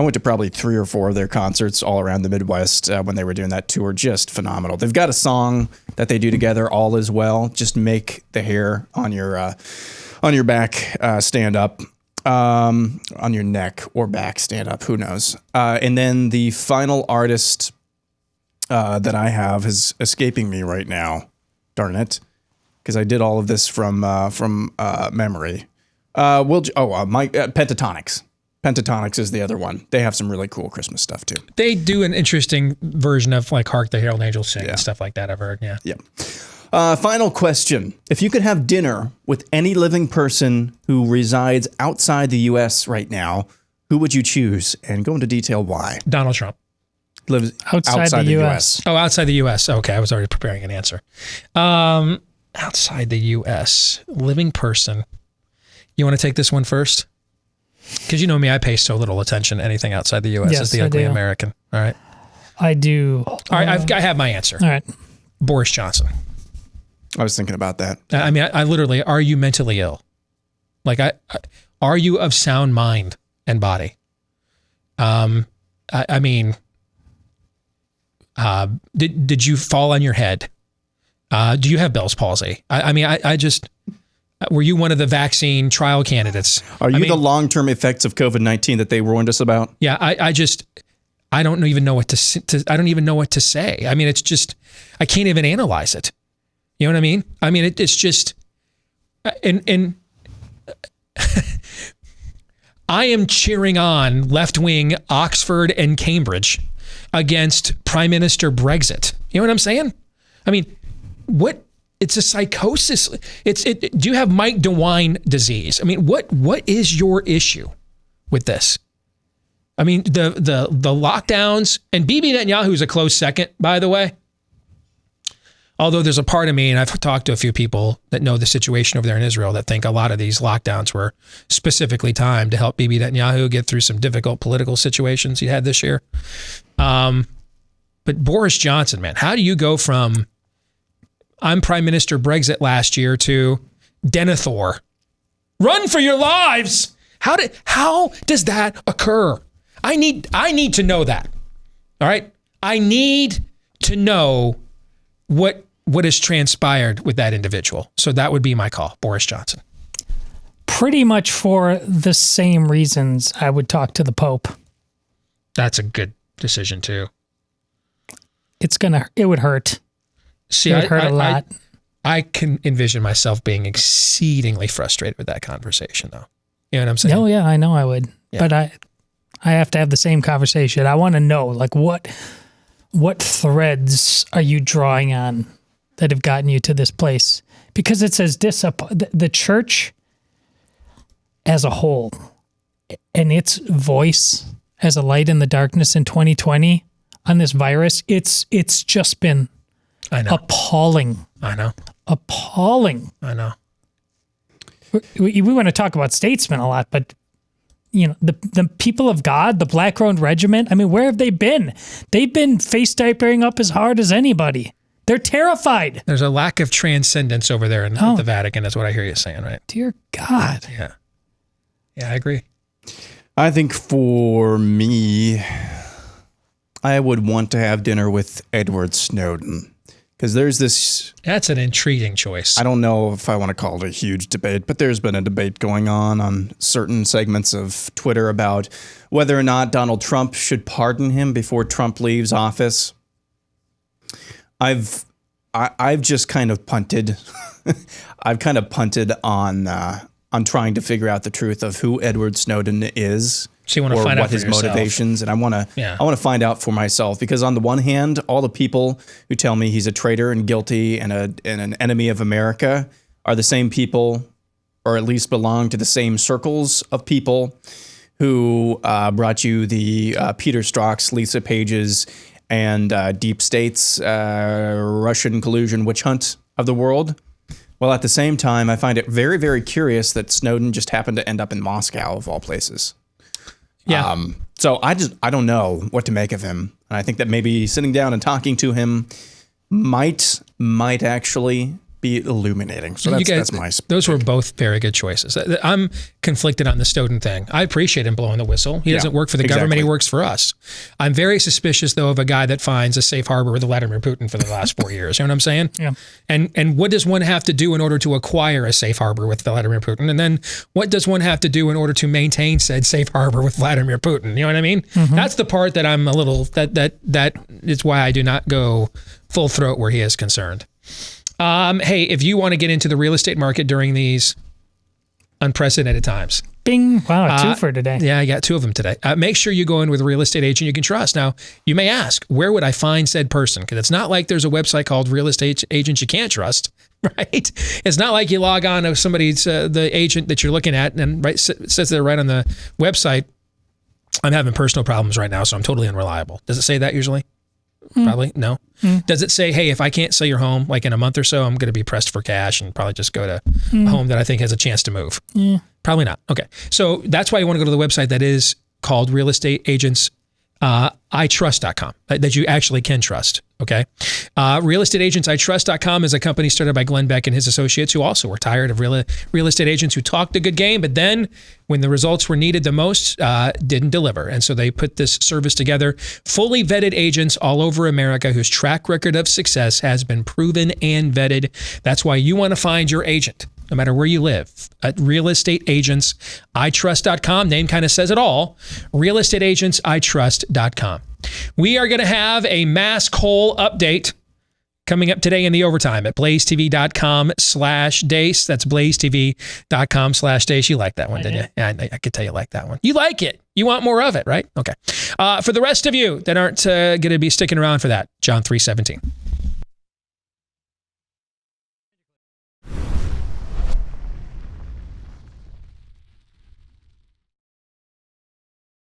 went to probably 3 or 4 of their concerts all around the Midwest when they were doing that tour. Just phenomenal. They've got a song that they do together, "All Is Well." Just make the hair on your back stand up, on your neck or back stand up. Who knows? And then the final artist that I have is escaping me right now. Darn it, because I did all of this from memory. Pentatonics. Pentatonics is the other one. They have some really cool Christmas stuff too. They do an interesting version of like "Hark the Herald Angels Sing" and stuff like that. I've heard. Yeah. Yeah. Final question: if you could have dinner with any living person who resides outside the U.S. right now, who would you choose? And go into detail why. Donald Trump lives outside the U.S. Oh, outside the U.S. Okay, I was already preparing an answer. Outside the U.S. living person. You want to take this one first? Because you know me, I pay so little attention to anything outside the U.S. as the ugly American. All right. I do. All right, I have my answer. All right. Boris Johnson. I was thinking about that. I mean, I literally, are you mentally ill? Like, are you of sound mind and body? I mean, did you fall on your head? Do you have Bell's palsy? I just... Were you one of the vaccine trial candidates? Are you the long-term effects of COVID-19 that they warned us about? Yeah, I don't even know what I don't even know what to say. I mean, it's just, I can't even analyze it. You know what I mean? I mean, it's just, and I am cheering on left-wing Oxford and Cambridge against Prime Minister Brexit. You know what I'm saying? I mean, what? It's a psychosis. Do you have Mike DeWine disease? I mean, what is your issue with this? I mean, the lockdowns, and Bibi Netanyahu is a close second, by the way. Although there's a part of me, and I've talked to a few people that know the situation over there in Israel, that think a lot of these lockdowns were specifically timed to help Bibi Netanyahu get through some difficult political situations he had this year. But Boris Johnson, man, how do you go from I'm Prime Minister Brexit last year to Denethor? Run for your lives! How does that occur? I need to know that. All right? I need to know what has transpired with that individual. So that would be my call, Boris Johnson. Pretty much for the same reasons I would talk to the Pope. That's a good decision too. It would hurt. See, it would hurt a lot. I can envision myself being exceedingly frustrated with that conversation though. You know what I'm saying? Oh yeah, I know I would. Yeah. But I have to have the same conversation. I want to know, like, what threads are you drawing on that have gotten you to this place? Because it says the church as a whole and its voice as a light in the darkness in 2020 on this virus, it's just been appalling. I know. Appalling. I know. We want to talk about statesmen a lot, but you know, the people of God, the Black-owned regiment, I mean, where have they been? They've been face diapering up as hard as anybody. They're terrified. There's a lack of transcendence over there in the Vatican, is what I hear you saying, right? Dear God. Yeah. Yeah, I agree. I think for me, I would want to have dinner with Edward Snowden. Because there's this... That's an intriguing choice. I don't know if I want to call it a huge debate, but there's been a debate going on certain segments of Twitter about whether or not Donald Trump should pardon him before Trump leaves office. I've just kind of punted. I've kind of punted on trying to figure out the truth of who Edward Snowden is. So you want to find out for his motivations, and I want to find out for myself, because on the one hand, all the people who tell me he's a traitor and guilty and an enemy of America are the same people, or at least belong to the same circles of people who brought you the Peter Strzok's, Lisa Page's, and Deep State's Russian collusion witch hunt of the world. Well, at the same time, I find it very, very curious that Snowden just happened to end up in Moscow, of all places. Yeah. So I don't know what to make of him. And I think that maybe sitting down and talking to him might actually be illuminating. So that's my pick. Those were both very good choices. I'm conflicted on the Snowden thing. I appreciate him blowing the whistle. He doesn't work for the government. He works for us. I'm very suspicious, though, of a guy that finds a safe harbor with Vladimir Putin for the last 4 years. You know what I'm saying? Yeah. And what does one have to do in order to acquire a safe harbor with Vladimir Putin? And then what does one have to do in order to maintain said safe harbor with Vladimir Putin? You know what I mean? Mm-hmm. That's the part that I'm a little, that is why I do not go full throat where he is concerned. Hey, if you want to get into the real estate market during these unprecedented times. Bing. Wow, two for today. Yeah, I got two of them today. Make sure you go in with a real estate agent you can trust. Now, you may ask, where would I find said person? Because it's not like there's a website called Real Estate Agents You Can't Trust, right? It's not like you log on to somebody's, the agent that you're looking at, and it says there right on the website, I'm having personal problems right now, so I'm totally unreliable. Does it say that usually? Probably no. Does it say, hey, if I can't sell your home like in a month or so, I'm going to be pressed for cash and probably just go to a home that I think has a chance to move? Probably not. Okay. So that's why you want to go to the website that is called Real Estate Agents iTrust.com, that you actually can trust. Okay. Real Estate Agents iTrust.com is a company started by Glenn Beck and his associates, who also were tired of real estate agents who talked a good game, but then when the results were needed the most, didn't deliver. And so they put this service together. Fully vetted agents all over America whose track record of success has been proven and vetted. That's why you want to find your agent, no matter where you live, at Real Estate Agents iTrust.com. Name kind of says it all. Real Estate Agents iTrust.com. We are going to have a mass coal update coming up today in the overtime at blazetv.com/Deace. That's blazetv.com/Deace. You like that one, didn't you? Yeah, I could tell you like that one. You like it. You want more of it, right? Okay. For the rest of you that aren't going to be sticking around for that, John 3:17.